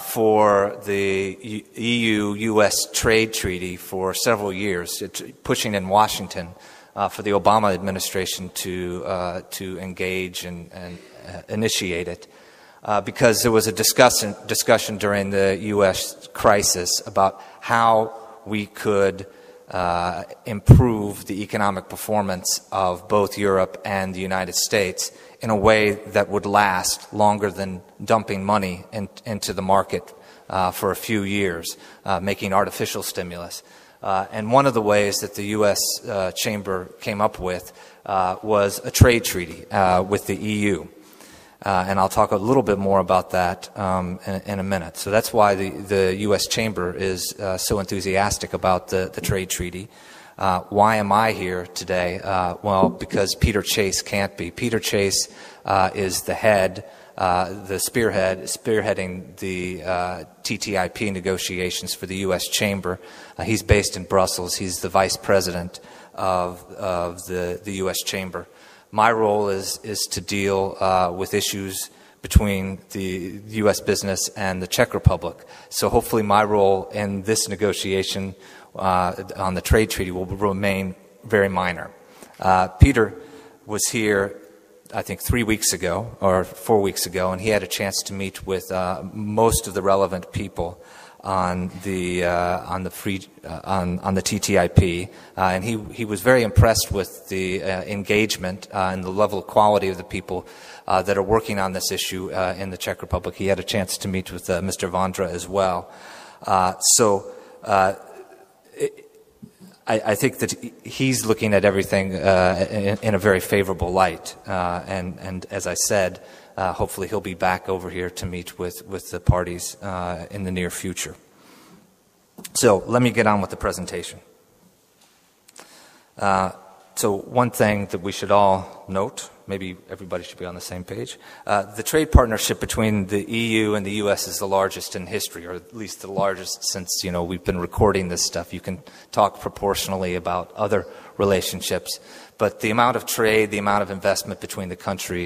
for the EU-U.S. trade treaty for several years, pushing in Washington for the Obama administration to engage and initiate it, because there was a discussion during the U.S. crisis about how we could improve the economic performance of both Europe and the United States in a way that would last longer than dumping money into the market for a few years, making artificial stimulus. And one of the ways that the U.S. Chamber came up with was a trade treaty with the EU. And I'll talk a little bit more about that in a minute. So that's why the U.S. Chamber is so enthusiastic about the trade treaty. Why am I here today? Well, because Peter Chase can't be. Peter Chase is the head, spearheading the TTIP negotiations for the U.S. Chamber. He's based in Brussels. He's the vice president of the U.S. Chamber. My role is to deal with issues between the U.S. business and the Czech Republic. So hopefully my role in this negotiation on the trade treaty will remain very minor. Peter was here, I think, 3 weeks ago or 4 weeks ago, and he had a chance to meet with most of the relevant people on the TTIP, and he was very impressed with the engagement and the level of quality of the people that are working on this issue in the Czech Republic. He had a chance to meet with Mr. Vondra as well. I think that he's looking at everything in a very favorable light, and as I said, hopefully he'll be back over here to meet with the parties in the near future. So let me get on with the presentation. So one thing that we should all note, maybe everybody should be on the same page, the trade partnership between the EU and the US is the largest in history, or at least the largest since, we've been recording this stuff. You can talk proportionally about other relationships, but the amount of trade, the amount of investment between the country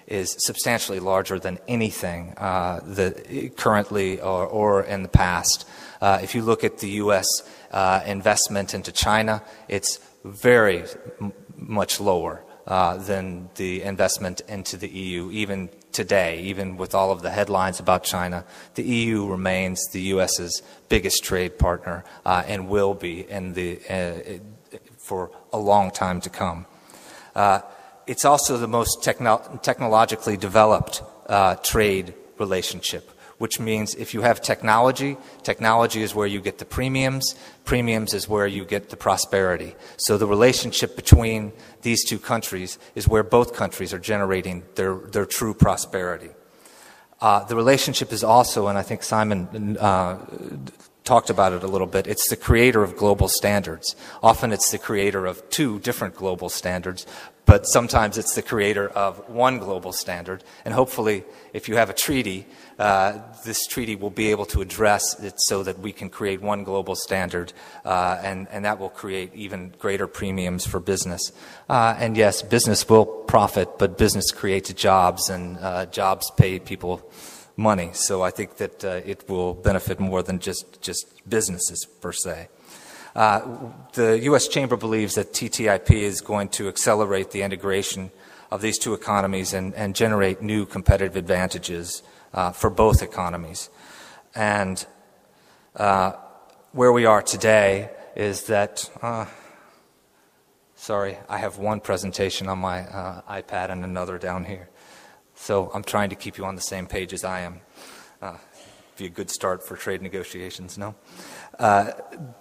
is substantially larger than anything that currently or in the past. If you look at the U.S. Investment into China, it's very much lower than the investment into the EU. Even today, even with all of the headlines about China, the EU remains the U.S.'s biggest trade partner and will be for a long time to come. It's also the most technologically developed trade relationship, which means if you have technology, technology is where you get the premiums, premiums is where you get the prosperity. So the relationship between these two countries is where both countries are generating their true prosperity. The relationship is also, and I think Simon talked about it a little bit. It's the creator of global standards. Often it's the creator of two different global standards, but sometimes it's the creator of one global standard. And hopefully, if you have a treaty, this treaty will be able to address it so that we can create one global standard, and that will create even greater premiums for business. And yes, business will profit, but business creates jobs, and jobs pay people money. So I think that it will benefit more than just businesses per se. The U.S. Chamber believes that TTIP is going to accelerate the integration of these two economies and generate new competitive advantages for both economies. And where we are today is that, sorry, I have one presentation on my iPad and another down here. So I'm trying to keep you on the same page as I am. Be a good start for trade negotiations, no?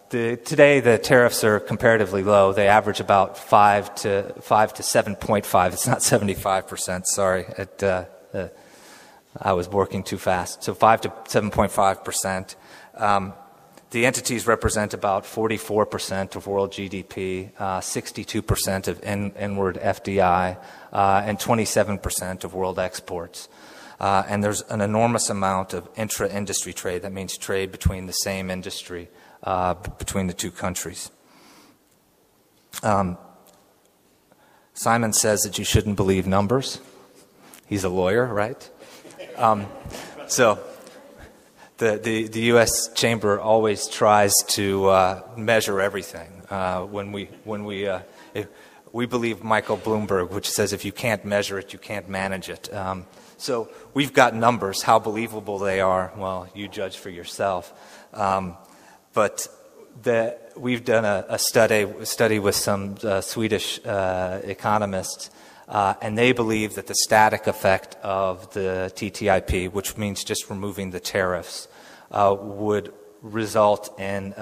Today the tariffs are comparatively low. They average about 5 to 7.5. It's not 75%. Sorry, I was working too fast. So 5 to 7.5%. The entities represent about 44% of world GDP, 62% of inward FDI, and 27% of world exports. And there's an enormous amount of intra-industry trade. That means trade between the same industry, between the two countries. Simon says that you shouldn't believe numbers. He's a lawyer, right? So the U.S. Chamber always tries to measure everything. We believe Michael Bloomberg, which says if you can't measure it, you can't manage it. So we've got numbers. How believable they are, well, you judge for yourself. But we've done a study with some Swedish economists, and they believe that the static effect of the TTIP, which means just removing the tariffs, would result in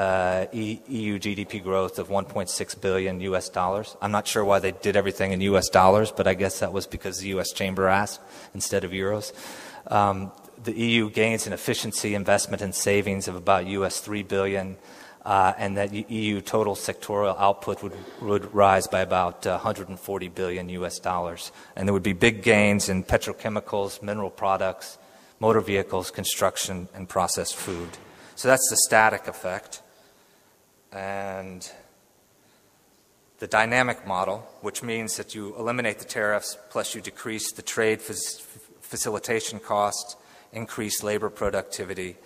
EU GDP growth of 1.6 billion US dollars. I'm not sure why they did everything in US dollars, but I guess that was because the US Chamber asked instead of euros. The EU gains in efficiency, investment, and savings of about US 3 billion, and that EU total sectorial output would rise by about 140 billion US dollars. And there would be big gains in petrochemicals, mineral products, motor vehicles, construction, and processed food. So that's the static effect. And the dynamic model, which means that you eliminate the tariffs, plus you decrease the trade facilitation costs, increase labor productivity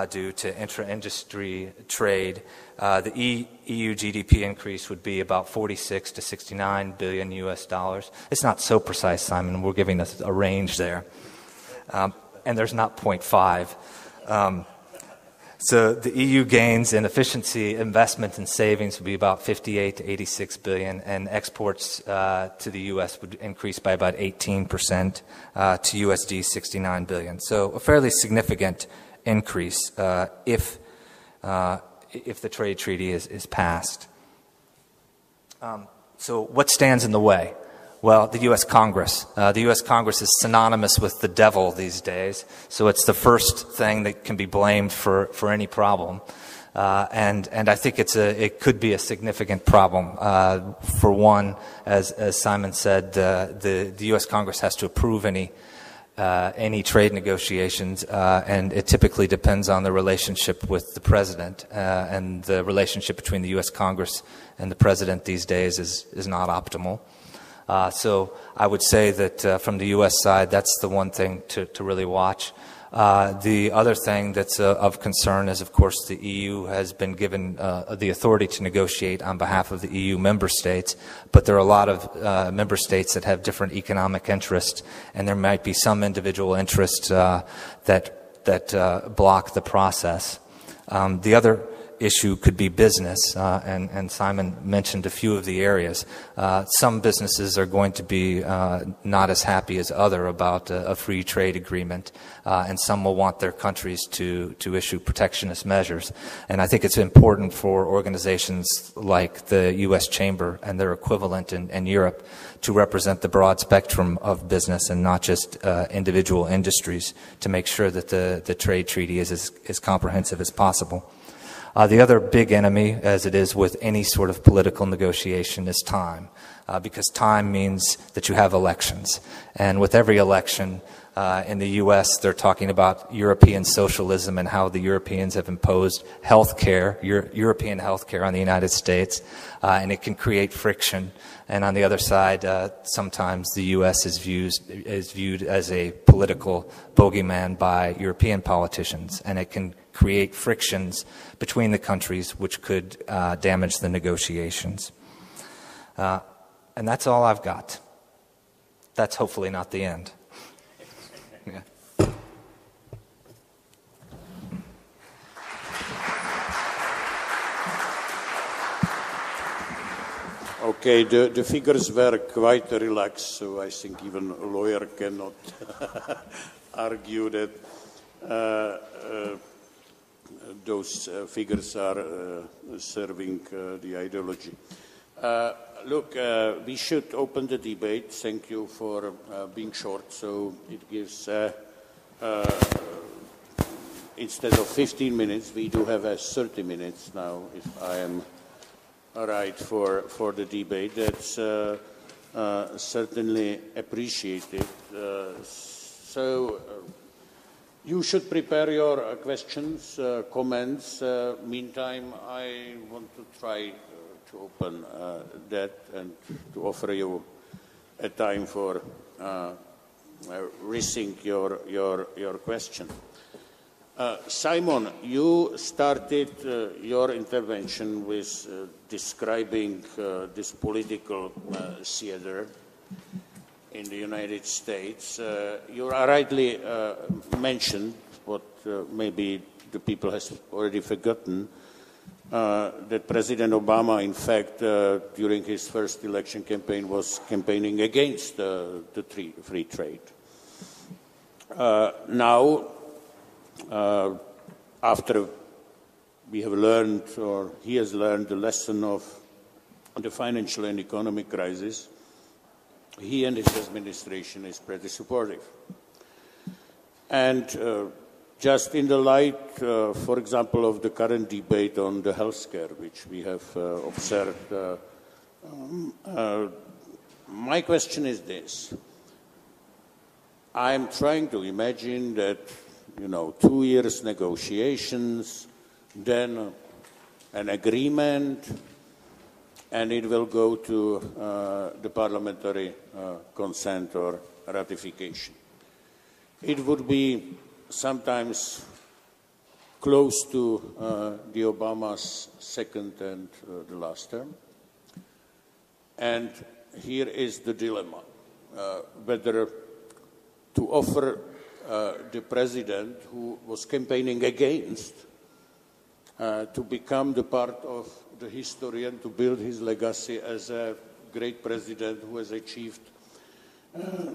due to intra-industry trade. The EU GDP increase would be about 46 to 69 billion US dollars. It's not so precise, Simon. We're giving us a range there. And there's not 0.5. So the EU gains in efficiency, investment, and savings would be about 58 to 86 billion, and exports to the U.S. would increase by about 18% to USD 69 billion. So a fairly significant increase if the trade treaty is passed. So what stands in the way? Well, the U.S. Congress. The U.S. Congress is synonymous with the devil these days, so it's the first thing that can be blamed for any problem. And I think it could be a significant problem. For one, as Simon said, the U.S. Congress has to approve any trade negotiations, and it typically depends on the relationship with the president. And the relationship between the U.S. Congress and the president these days is not optimal. So I would say that from the U.S. side, that's the one thing to really watch. The other thing that's of concern is, of course, the EU has been given the authority to negotiate on behalf of the EU member states, but there are a lot of member states that have different economic interests, and there might be some individual interests that block the process. The other issue could be business, and Simon mentioned a few of the areas. Some businesses are going to be not as happy as other about a free trade agreement, and some will want their countries to issue protectionist measures. And I think it's important for organizations like the U.S. Chamber and their equivalent in Europe to represent the broad spectrum of business and not just individual industries, to make sure that the trade treaty is as comprehensive as possible. The other big enemy, as it is with any sort of political negotiation, is time, because time means that you have elections. And with every election in the U.S., they're talking about European socialism and how the Europeans have imposed health care, European health care on the United States, and it can create friction. And on the other side, sometimes the U.S. is viewed as a political bogeyman by European politicians, and it can create frictions between the countries which could damage the negotiations. And that's all I've got. That's hopefully not the end. Yeah. Okay, the figures were quite relaxed, so I think even a lawyer cannot argue that those figures are serving the ideology. Look, we should open the debate. Thank you for being short, so it gives, instead of 15 minutes, we do have 30 minutes now, if I am right, for the debate. That's certainly appreciated. So you should prepare your questions, comments. Meantime, I want to try to open that and to offer you a time for rethink your question. Simon, you started your intervention with describing this political theater in the United States. You rightly mentioned what maybe the people has already forgotten, that President Obama, in fact, during his first election campaign, was campaigning against the free trade. Now, after we have learned, or he has learned, the lesson of the financial and economic crisis, he and his administration is pretty supportive. And just in the light, for example, of the current debate on the health care, which we have observed, my question is this. I'm trying to imagine that 2 years negotiations, then an agreement, and it will go to the parliamentary consent or ratification. It would be sometimes close to the Obama's second and the last term. And here is the dilemma, whether to offer the president who was campaigning against to become the part of the history and to build his legacy as a great president who has achieved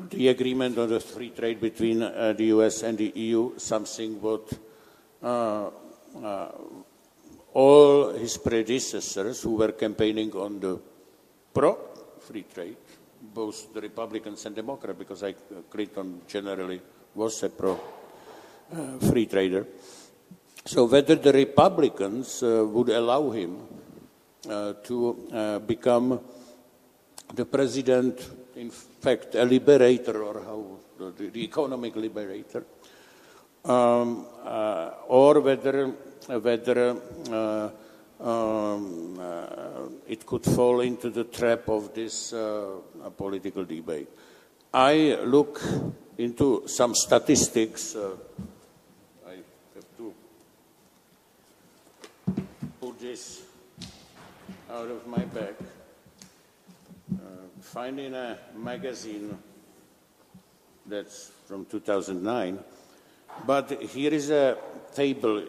the agreement on the free trade between the US and the EU, something what all his predecessors who were campaigning on the pro-free trade, both the Republicans and Democrats, because Clinton generally was a pro-free trader. So whether the Republicans would allow him to become the president, in fact, a liberator, or how the economic liberator, or whether it could fall into the trap of this political debate. I look into some statistics. I have to put this out of my bag. Finding a magazine that's from 2009, but here is a table,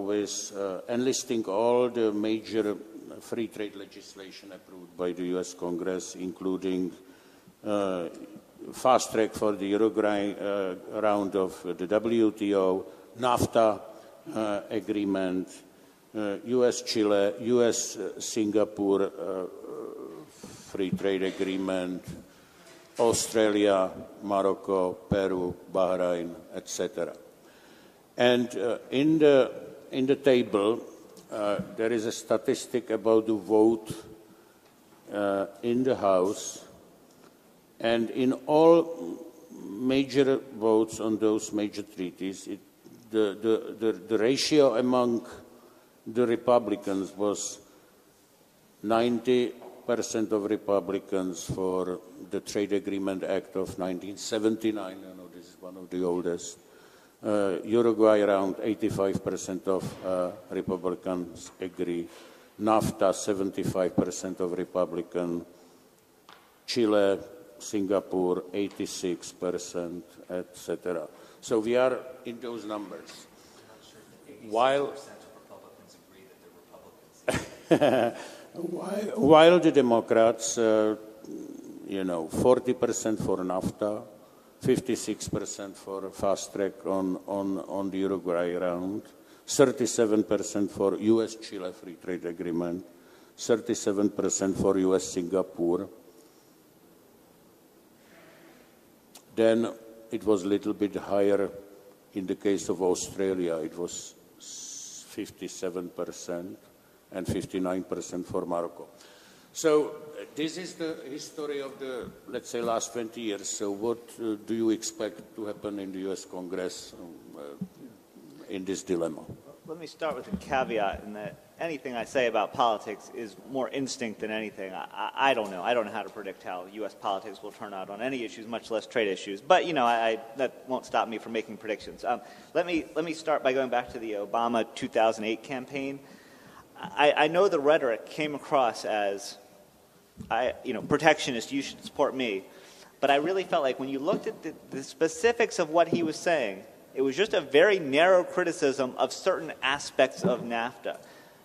with enlisting all the major free trade legislation approved by the U.S. Congress, including fast track for the Uruguay round of the WTO, NAFTA agreement, U.S.-Chile, U.S.-Singapore free trade agreement, Australia, Morocco, Peru, Bahrain, etc. And in the table, there is a statistic about the vote in the House, and in all major votes on those major treaties, the ratio among the Republicans was 90% of Republicans for the Trade Agreement Act of 1979. I know this is one of the oldest. Uruguay, around 85% of Republicans agree. NAFTA, 75% of Republicans. Chile, Singapore, 86%, etc. So we are in those numbers. While while the Democrats, 40% for NAFTA, 56% for fast track on the Uruguay round, 37% for U.S.-Chile free trade agreement, 37% for U.S.-Singapore. Then it was a little bit higher in the case of Australia. It was 57% and 59% for Morocco. So this is the history of the, let's say, last 20 years. So what do you expect to happen in the U.S. Congress in this dilemma? Let me start with a caveat in that anything I say about politics is more instinct than anything. I don't know. I don't know how to predict how U.S. politics will turn out on any issues, much less trade issues. But, that won't stop me from making predictions. Let me start by going back to the Obama 2008 campaign. I know the rhetoric came across as, protectionist, you should support me. But I really felt like when you looked at the specifics of what he was saying, it was just a very narrow criticism of certain aspects of NAFTA.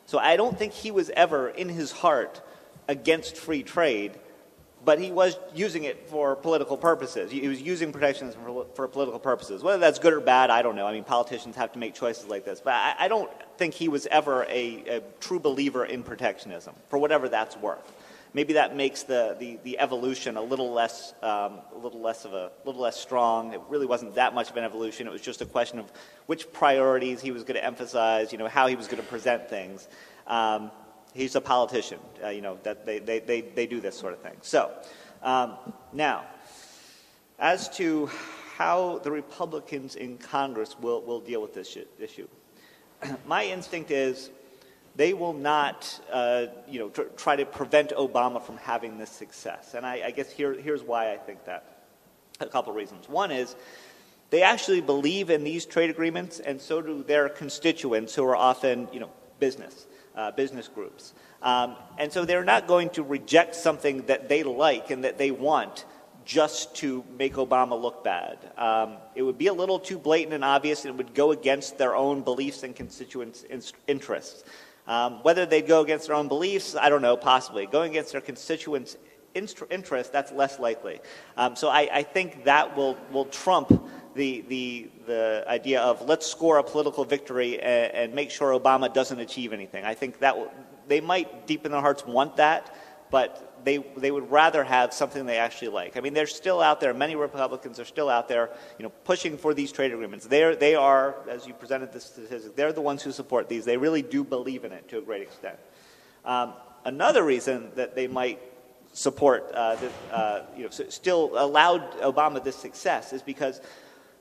So I don't think he was ever, in his heart, against free trade, but he was using it for political purposes. He was using protectionism for political purposes. Whether that's good or bad, I don't know. I mean, politicians have to make choices like this. But I don't think he was ever a true believer in protectionism, for whatever that's worth. Maybe that makes the evolution a little less strong. It really wasn't that much of an evolution. It was just a question of which priorities he was going to emphasize, how he was going to present things. He's a politician, that they do this sort of thing. So now, as to how the Republicans in Congress will deal with this issue, my instinct is they will not, try to prevent Obama from having this success. And I guess here's why I think that. A couple of reasons. One is they actually believe in these trade agreements, and so do their constituents, who are often, business groups. And so they're not going to reject something that they like and that they want just to make Obama look bad. It would be a little too blatant and obvious, and it would go against their own beliefs and constituents' interests. Whether they'd go against their own beliefs, I don't know, possibly. Going against their constituents' interest, that's less likely. So I think that will trump the idea of let's score a political victory and make sure Obama doesn't achieve anything. I think that they might deep in their hearts want that, but they would rather have something they actually like. I mean, they're still out there. Many Republicans are still out there, pushing for these trade agreements. They are, as you presented the statistics, they're the ones who support these. They really do believe in it to a great extent. Another reason that they might support, still allowed Obama this success is because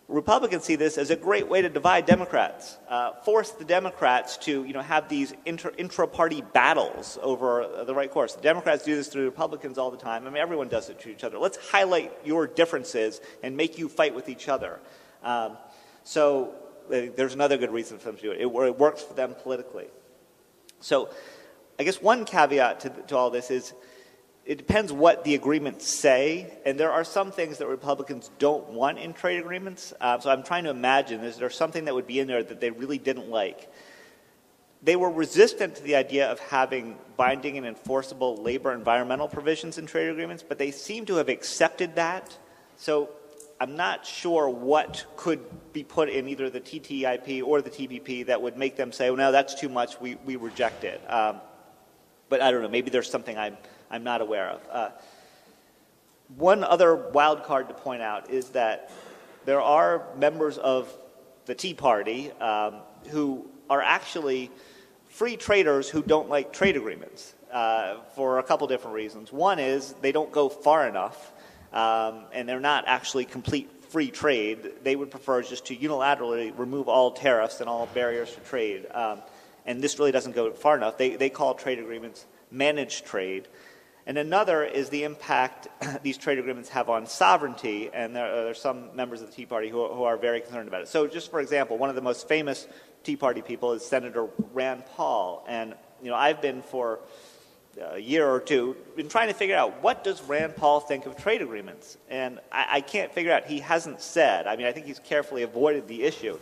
Republicans see this as a great way to divide Democrats, force the Democrats to have these intra-party battles over the right course. The Democrats do this to the Republicans all the time. I mean, everyone does it to each other. Let's highlight your differences and make you fight with each other. So there's another good reason for them to do it. It works for them politically. So I guess one caveat to all this is it depends what the agreements say, and there are some things that Republicans don't want in trade agreements. So I'm trying to imagine, is there something that would be in there that they really didn't like? They were resistant to the idea of having binding and enforceable labor environmental provisions in trade agreements, but they seem to have accepted that. So I'm not sure what could be put in either the TTIP or the TPP that would make them say, well, no, that's too much, we reject it. But I don't know, maybe there's something I'm not aware of. One other wild card to point out is that there are members of the Tea Party who are actually free traders who don't like trade agreements for a couple different reasons. One is they don't go far enough, and they're not actually complete free trade. They would prefer just to unilaterally remove all tariffs and all barriers to trade. And this really doesn't go far enough. They call trade agreements managed trade. And another is the impact these trade agreements have on sovereignty, and there are some members of the Tea Party who are very concerned about it. So just for example, one of the most famous Tea Party people is Senator Rand Paul. And I've been for a year or two been trying to figure out, what does Rand Paul think of trade agreements? And I can't figure out. He hasn't said. I think he's carefully avoided the issue.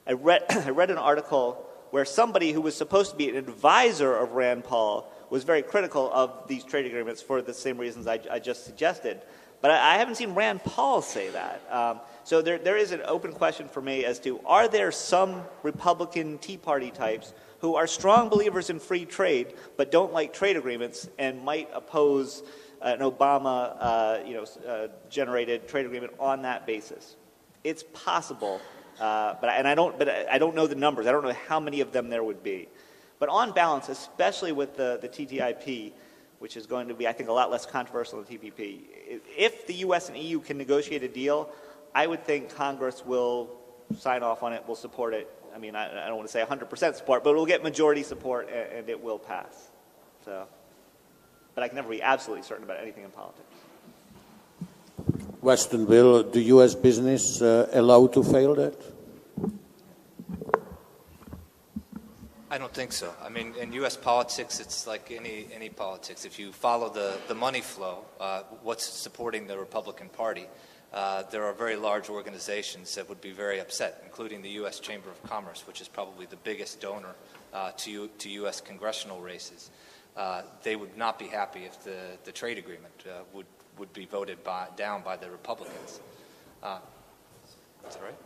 I read an article where somebody who was supposed to be an advisor of Rand Paul was very critical of these trade agreements for the same reasons I just suggested. But I haven't seen Rand Paul say that. So there is an open question for me as to, are there some Republican Tea Party types who are strong believers in free trade but don't like trade agreements and might oppose an Obama generated trade agreement on that basis? It's possible, but I don't know the numbers. I don't know how many of them there would be. But on balance, especially with the TTIP, which is going to be, I think, a lot less controversial than TPP, if the U.S. and EU can negotiate a deal, I would think Congress will sign off on it, will support it. I don't want to say 100% support, but it will get majority support and it will pass. So, but I can never be absolutely certain about anything in politics. Weston, will the U.S. business allow to fail that? I don't think so. In U.S. politics, it's like any politics. If you follow the money flow, what's supporting the Republican Party, there are very large organizations that would be very upset, including the U.S. Chamber of Commerce, which is probably the biggest donor to U.S. congressional races. They would not be happy if the trade agreement would be voted down by the Republicans. Is that right?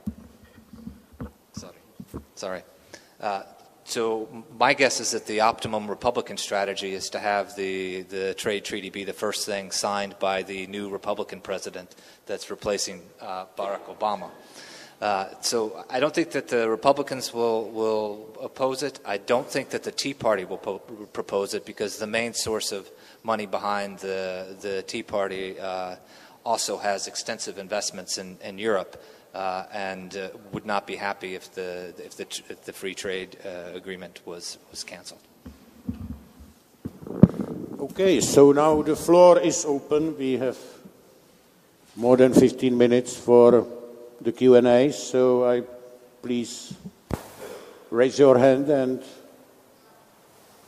Sorry. So my guess is that the optimum Republican strategy is to have the trade treaty be the first thing signed by the new Republican president that's replacing Barack Obama. So I don't think that the Republicans will oppose it. I don't think that the Tea Party will propose it, because the main source of money behind the Tea Party also has extensive investments in Europe. And would not be happy if the free trade agreement was canceled. Okay, so now the floor is open. We have more than 15 minutes for the Q&A, so please raise your hand, and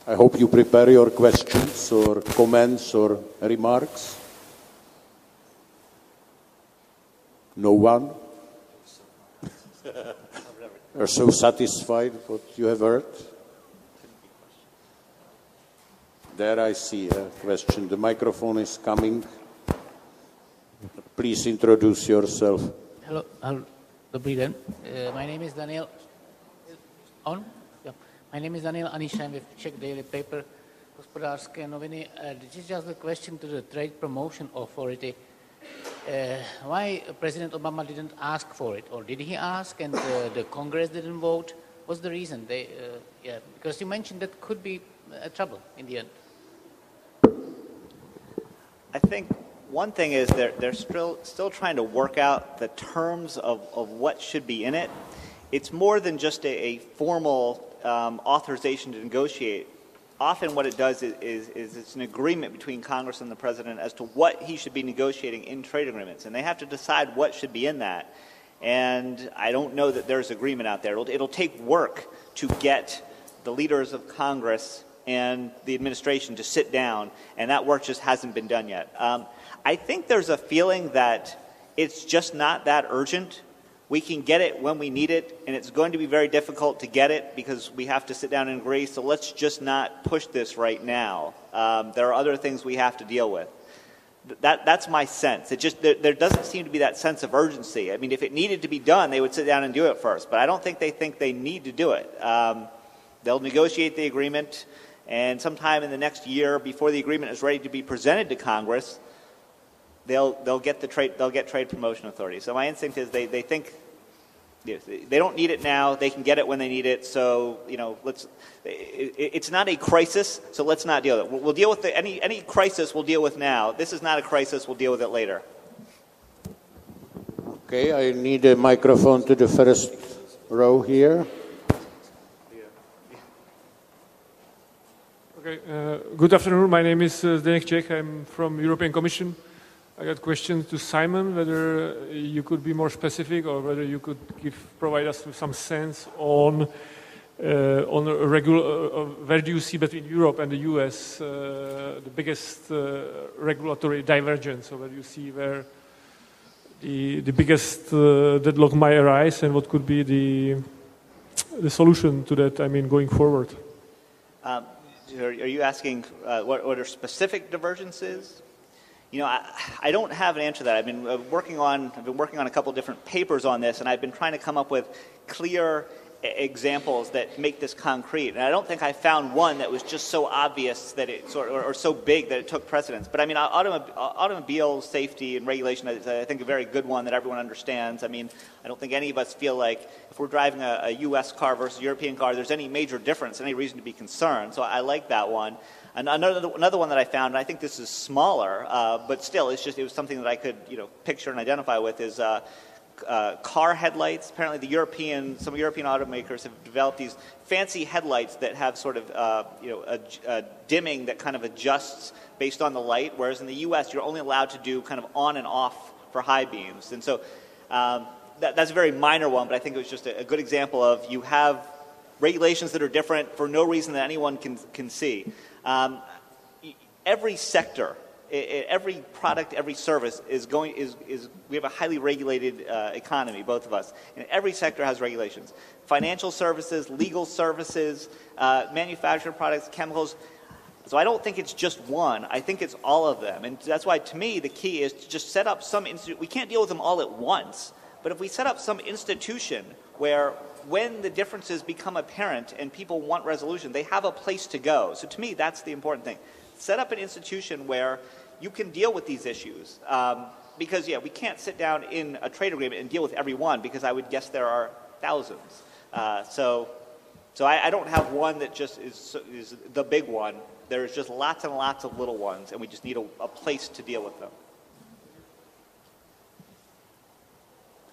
I hope you prepare your questions or comments or remarks. No one? Are so satisfied with what you have heard? There I see a question. The microphone is coming. Please introduce yourself. Hello, dobrý den. My name is Daniel. On? Yeah. My name is Daniel Anish. I'm with Czech daily paper, Hospodářské noviny. This is just a question to the Trade Promotion Authority. Why President Obama didn't ask for it, or did he ask and the Congress didn't vote? What's the reason? Because you mentioned that could be a trouble in the end. I think one thing is they're still trying to work out the terms of what should be in it. It's more than just a formal authorization to negotiate. Often what it does is it's an agreement between Congress and the President as to what he should be negotiating in trade agreements. And they have to decide what should be in that. And I don't know that there's agreement out there. It'll take work to get the leaders of Congress and the administration to sit down, and that work just hasn't been done yet. I think there's a feeling that it's just not that urgent. We can get it when we need it, and it's going to be very difficult to get it because we have to sit down and agree, so let's just not push this right now. There are other things we have to deal with. That's my sense. It just there doesn't seem to be that sense of urgency. I mean, if it needed to be done, they would sit down and do it first, but I don't think they need to do it. They'll negotiate the agreement, and sometime in the next year, before the agreement is ready to be presented to Congress, they'll get trade promotion authority. So my instinct is they think they don't need it now. They can get it when they need it. So, it's not a crisis, so let's not deal with it. We'll deal with any crisis we'll deal with now. This is not a crisis. We'll deal with it later. Okay, I need a microphone to the first row here. Okay, good afternoon. My name is Czech. I'm from European Commission. I got questions to Simon, whether you could be more specific or whether you could provide us with some sense on where do you see between Europe and the US the biggest regulatory divergence, or where do you see where the biggest deadlock might arise, and what could be the solution to that, going forward? Are you asking what are specific divergences? I don't have an answer to that. I've been working on a couple of different papers on this, and I've been trying to come up with clear examples that make this concrete. And I don't think I found one that was just so obvious that or so big that it took precedence. But automobile safety and regulation is, I think, a very good one that everyone understands. I don't think any of us feel like if we're driving a U.S. car versus a European car, there's any major difference, any reason to be concerned. So I like that one. And another one that I found, and I think this is smaller, but still, it was something that I could picture and identify with, is car headlights. Apparently, some European automakers have developed these fancy headlights that have sort of a dimming that kind of adjusts based on the light, whereas in the U.S. you're only allowed to do kind of on and off for high beams. And so that's a very minor one, but I think it was just a good example of you have regulations that are different for no reason that anyone can see. Every sector, every product, every service we have a highly regulated economy, both of us, and every sector has regulations. Financial services, legal services, manufactured products, chemicals. So I don't think it's just one. I think it's all of them, and that's why, to me, the key is to just set up some institution. We can't deal with them all at once, but if we set up some institution where, when the differences become apparent and people want resolution, they have a place to go. So to me, that's the important thing. Set up an institution where you can deal with these issues. Because, we can't sit down in a trade agreement and deal with every one, because I would guess there are thousands. So I don't have one that just is the big one. There's just lots and lots of little ones, and we just need a place to deal with them.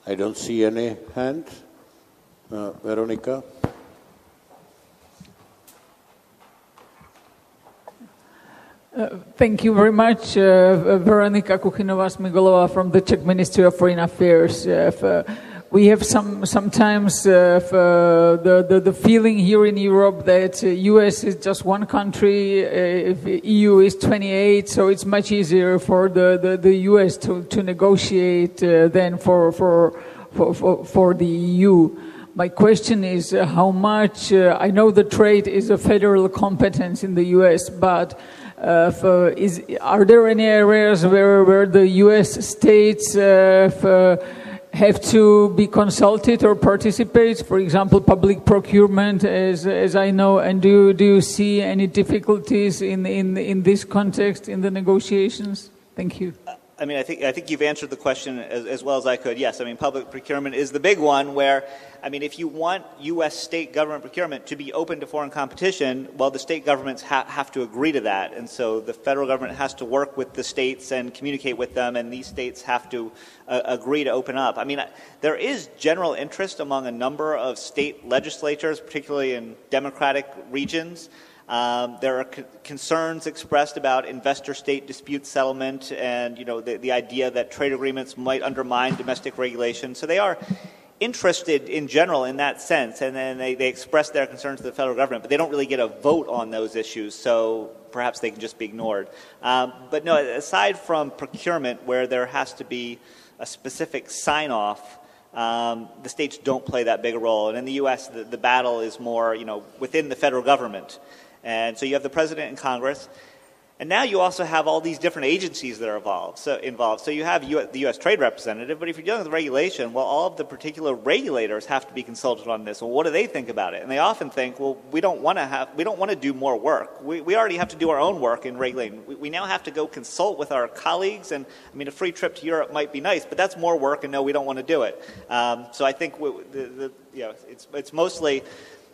I don't see any hand. Veronica? Thank you very much. Veronika Kuchinová-Smigolová from the Czech Ministry of Foreign Affairs. We have sometimes the feeling here in Europe that US is just one country, if EU is 28, so it's much easier for the US to negotiate than for the EU. My question is how much, I know the trade is a federal competence in the US, but are there any areas where the US states have to be consulted or participate? For example, public procurement, as I know, and do you see any difficulties in this context in the negotiations? Thank you. I think you've answered the question as well as I could. Yes, public procurement is the big one where, if you want U.S. state government procurement to be open to foreign competition, well, the state governments have to agree to that. And so the federal government has to work with the states and communicate with them, and these states have to agree to open up. There is general interest among a number of state legislatures, particularly in Democratic regions. There are concerns expressed about investor-state dispute settlement and, the idea that trade agreements might undermine domestic regulation. So they are interested in general in that sense, and then they express their concerns to the federal government, but they don't really get a vote on those issues, so perhaps they can just be ignored. But no, aside from procurement, where there has to be a specific sign-off, the states don't play that big a role. And in the U.S., the battle is more, within the federal government. And so you have the president and Congress. And now you also have all these different agencies that are involved. So you have the U.S. Trade Representative, but if you're dealing with regulation, well, all of the particular regulators have to be consulted on this. Well, what do they think about it? And they often think, well, we don't want to do more work. We already have to do our own work in regulating. We now have to go consult with our colleagues, and I mean, a free trip to Europe might be nice, but that's more work, and no, we don't want to do it. So I think it's mostly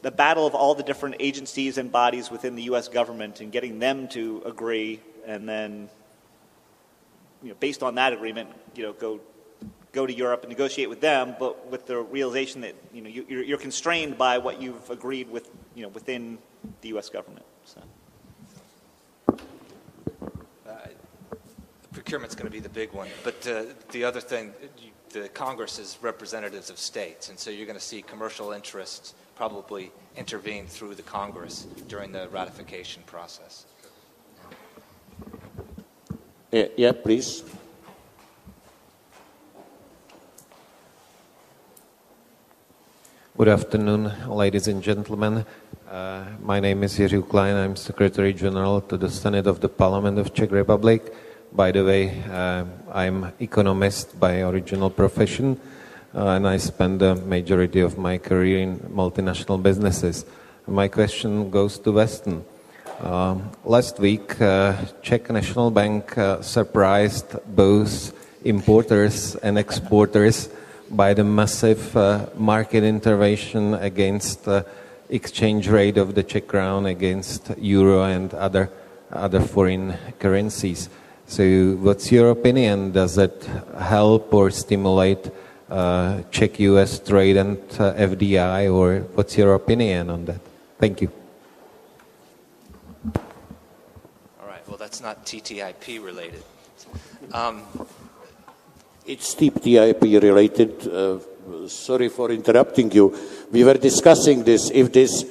the battle of all the different agencies and bodies within the U.S. government and getting them to agree, and then, based on that agreement, go to Europe and negotiate with them, but with the realization that you're constrained by what you've agreed with, within the U.S. government. So. Procurement's going to be the big one, but the other thing, the Congress is representatives of states, and so you're going to see commercial interests probably intervene through the Congress during the ratification process. Yeah, please. Good afternoon, ladies and gentlemen. My name is Jiří Klein. I'm Secretary General to the Senate of the Parliament of Czech Republic. By the way, I'm economist by original profession, and I spent the majority of my career in multinational businesses. My question goes to Weston. Last week, Czech National Bank surprised both importers and exporters by the massive market intervention against exchange rate of the Czech crown against euro and other foreign currencies. So what's your opinion? Does it help or stimulate Czech-US trade and FDI, or what's your opinion on that? Thank you. All right, well, that's not TTIP related. It's TTIP related. Sorry for interrupting you. We were discussing this. If this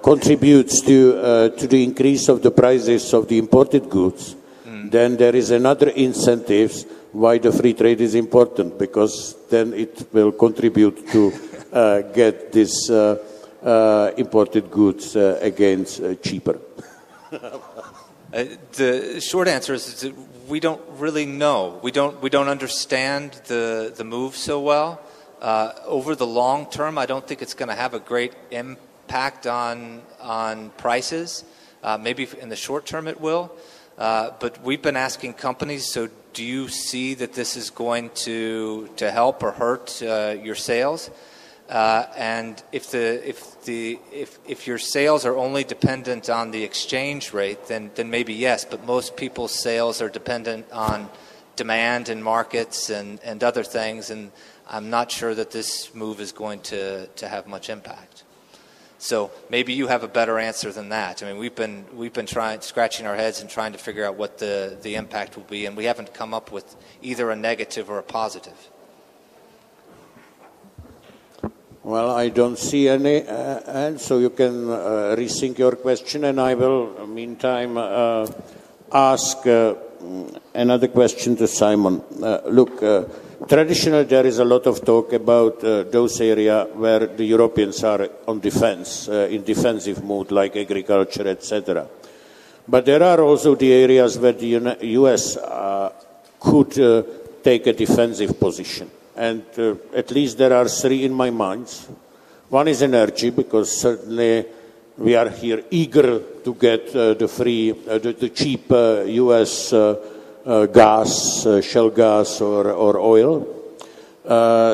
contributes to the increase of the prices of the imported goods, then there is another incentive why the free trade is important, because then it will contribute to get these imported goods against cheaper. The short answer is that we don't really know. We don't understand the move so well. Over the long term, I don't think it's going to have a great impact on prices. Maybe in the short term it will. But we've been asking companies, so do you see that this is going to help or hurt your sales? And if your sales are only dependent on the exchange rate, then maybe yes. But most people's sales are dependent on demand in markets and other things, and I'm not sure that this move is going to have much impact. So maybe you have a better answer than that. I mean, we've been scratching our heads and trying to figure out what the impact will be, and we haven't come up with either a negative or a positive. Well, I don't see any, and so you can rethink your question, and I will, meantime, ask another question to Simon. Look, traditionally there is a lot of talk about those areas where the Europeans are on defense, in defensive mood, like agriculture, etc. But there are also the areas where the US could take a defensive position. And at least there are three in my mind. One is energy, because certainly we are here eager to get the cheap US gas, shale gas or oil.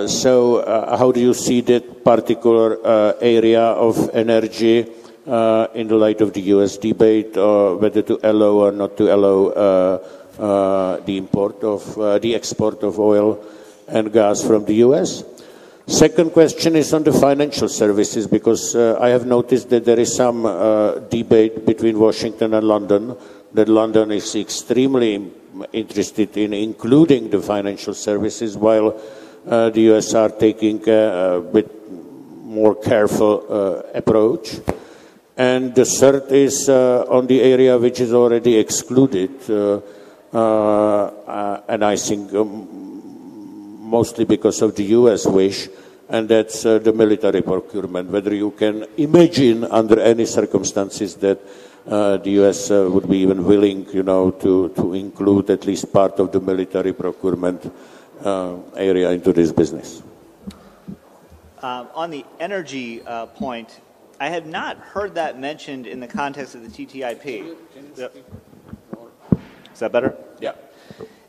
So how do you see that particular area of energy in the light of the US debate, whether to allow or not to allow the export of oil and gas from the US? Second question is on the financial services, because I have noticed that there is some debate between Washington and London, that London is extremely interested in including the financial services, while the US are taking a bit more careful approach. And the third is on the area which is already excluded, and I think mostly because of the US wish, and that's the military procurement. Whether you can imagine under any circumstances that the US would be even willing, to include at least part of the military procurement area into this business. On the energy point, I have not heard that mentioned in the context of the TTIP. Is that better? Yeah.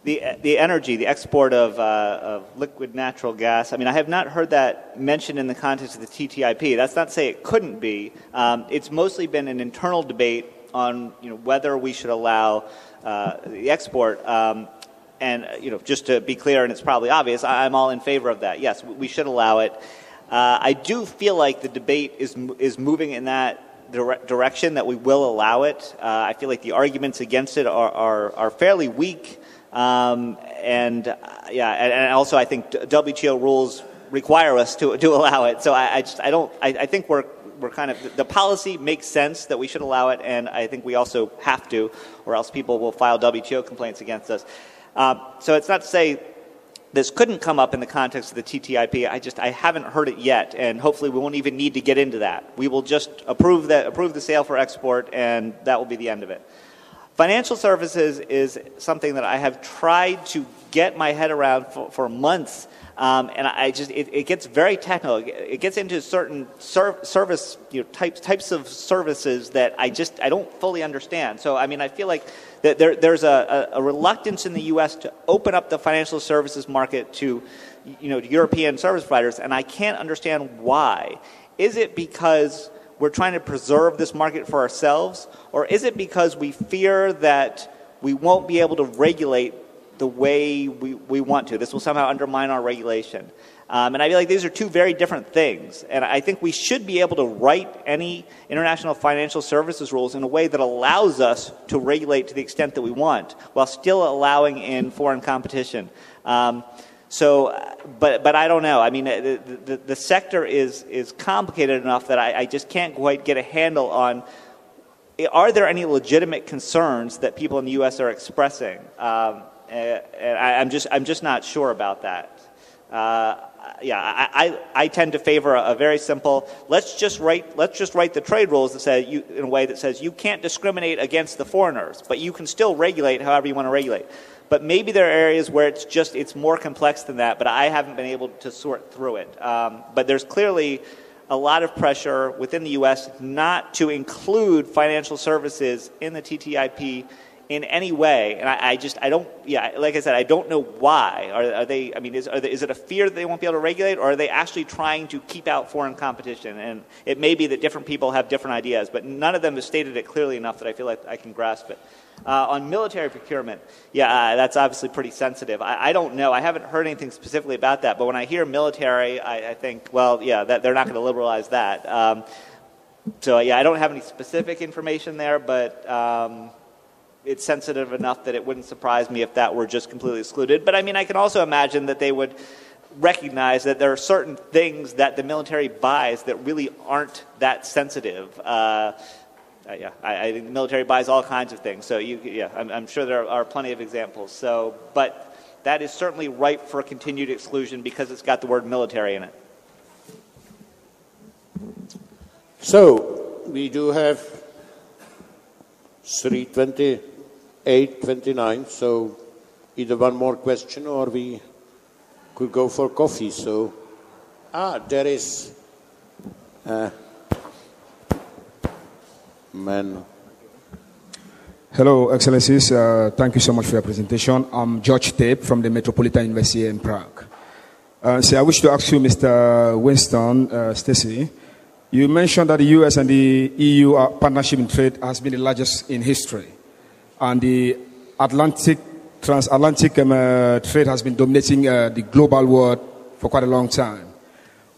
The energy, the export of liquid natural gas, I mean, I have not heard that mentioned in the context of the TTIP. That's not to say it couldn't be. It's mostly been an internal debate on whether we should allow the export. And just to be clear, and it's probably obvious, I'm all in favor of that. Yes, we should allow it. I do feel like the debate is moving in that direction, that we will allow it. I feel like the arguments against it are fairly weak. And also I think WTO rules require us to allow it. So I think we're kind of, the policy makes sense that we should allow it, and I think we also have to, or else people will file WTO complaints against us. So it's not to say this couldn't come up in the context of the TTIP. I haven't heard it yet, and hopefully we won't even need to get into that. We will just approve the sale for export, and that will be the end of it. Financial services is something that I have tried to get my head around for months, and it gets very technical. It gets into certain service types of services that I don't fully understand. So I mean, I feel like that there's a reluctance in the U.S. to open up the financial services market to European service providers, and I can't understand why. Is it because we're trying to preserve this market for ourselves, or is it because we fear that we won't be able to regulate the way we want to? This will somehow undermine our regulation. And I feel like these are two very different things. And I think we should be able to write any international financial services rules in a way that allows us to regulate to the extent that we want, while still allowing in foreign competition. But I don't know. I mean, the sector is complicated enough that I just can't quite get a handle on, are there any legitimate concerns that people in the U.S. are expressing? And I'm just not sure about that. I tend to favor a very simple, let's just write the trade rules that say in a way that says you can't discriminate against the foreigners, but you can still regulate however you want to regulate. But maybe there are areas where it's more complex than that, but I haven't been able to sort through it. But there's clearly a lot of pressure within the U.S. not to include financial services in the TTIP in any way, and I don't. Yeah, like I said, I don't know why. Are they? I mean, is it a fear that they won't be able to regulate, or are they actually trying to keep out foreign competition? And it may be that different people have different ideas, but none of them have stated it clearly enough that I feel like I can grasp it. On military procurement, that's obviously pretty sensitive. I don't know. I haven't heard anything specifically about that, but when I hear military, I think, well, yeah, that they're not going to liberalize that. I don't have any specific information there, but. It's sensitive enough that it wouldn't surprise me if that were just completely excluded. But I mean, I can also imagine that they would recognize that there are certain things that the military buys that really aren't that sensitive. I think the military buys all kinds of things. So I'm sure there are plenty of examples. So, but that is certainly ripe for continued exclusion because it's got the word military in it. So we do have 3:28:29. So either one more question or we could go for coffee. So there is man. Hello, Excellencies. Thank you so much for your presentation. I'm Ttip from the Metropolitan University in Prague. I wish to ask you, Mr. Weston, Stacey, you mentioned that the US and the EU partnership in trade has been the largest in history. And the transatlantic trade has been dominating the global world for quite a long time.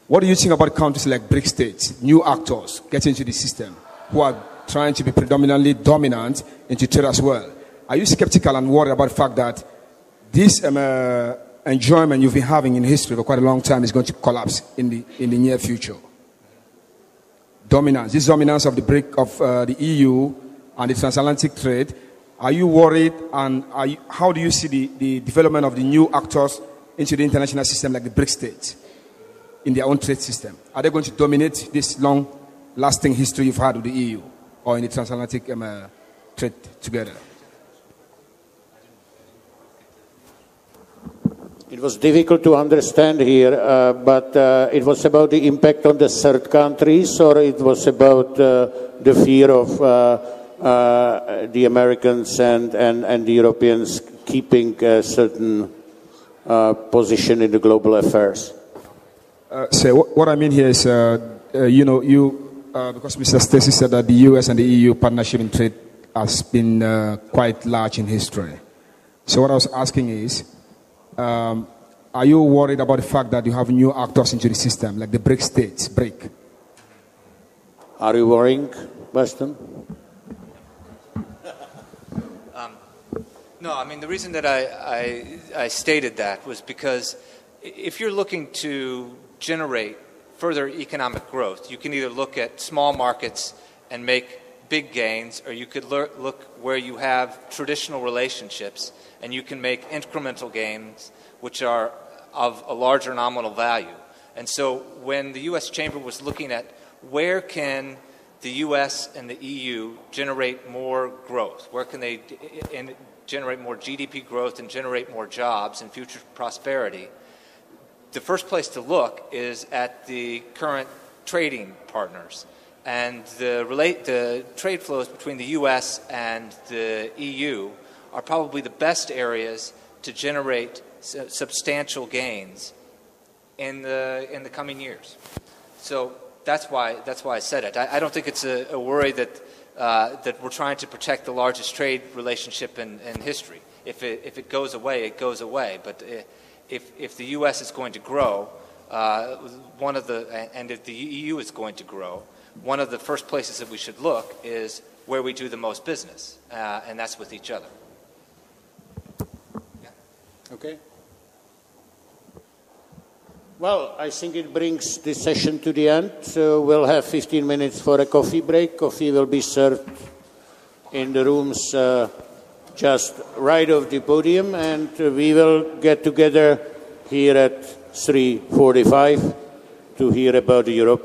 What do you think about countries like BRIC states, new actors getting into the system, who are trying to be predominantly dominant into trade as well? Are you skeptical and worried about the fact that this enjoyment you've been having in history for quite a long time is going to collapse in the near future? This dominance of the BRIC, of the EU and the transatlantic trade, are you worried, and how do you see the development of the new actors into the international system like the BRIC states in their own trade system? Are they going to dominate this long-lasting history you've had with the EU? or in the transatlantic trade together? It was difficult to understand here, but it was about the impact on the third countries, or it was about the fear of the Americans and the Europeans keeping a certain position in the global affairs? So what I mean here is, because Mr. Stacey said that the US and the EU partnership in trade has been quite large in history. So what I was asking is, are you worried about the fact that you have new actors into the system, like the BRIC states, BRIC? Are you worrying, Weston? No, I mean, the reason that I stated that was because if you're looking to generate further economic growth, you can either look at small markets and make big gains, or you could look where you have traditional relationships and you can make incremental gains which are of a larger nominal value. And so when the U.S. Chamber was looking at where can the U.S. and the EU generate more growth, where can they generate more GDP growth and generate more jobs and future prosperity, the first place to look is at the current trading partners. And the trade flows between the U.S. and the EU are probably the best areas to generate substantial gains in the coming years. So that's why I said it. I don't think it's a worry that we're trying to protect the largest trade relationship in history. If it goes away, it goes away. But if the U.S. is going to grow, and if the EU is going to grow, one of the first places that we should look is where we do the most business, and that's with each other. Yeah. Okay. Well, I think it brings this session to the end, so we'll have 15 minutes for a coffee break. Coffee will be served in the rooms just right off the podium, and we will get together here at 3:45 to hear about the European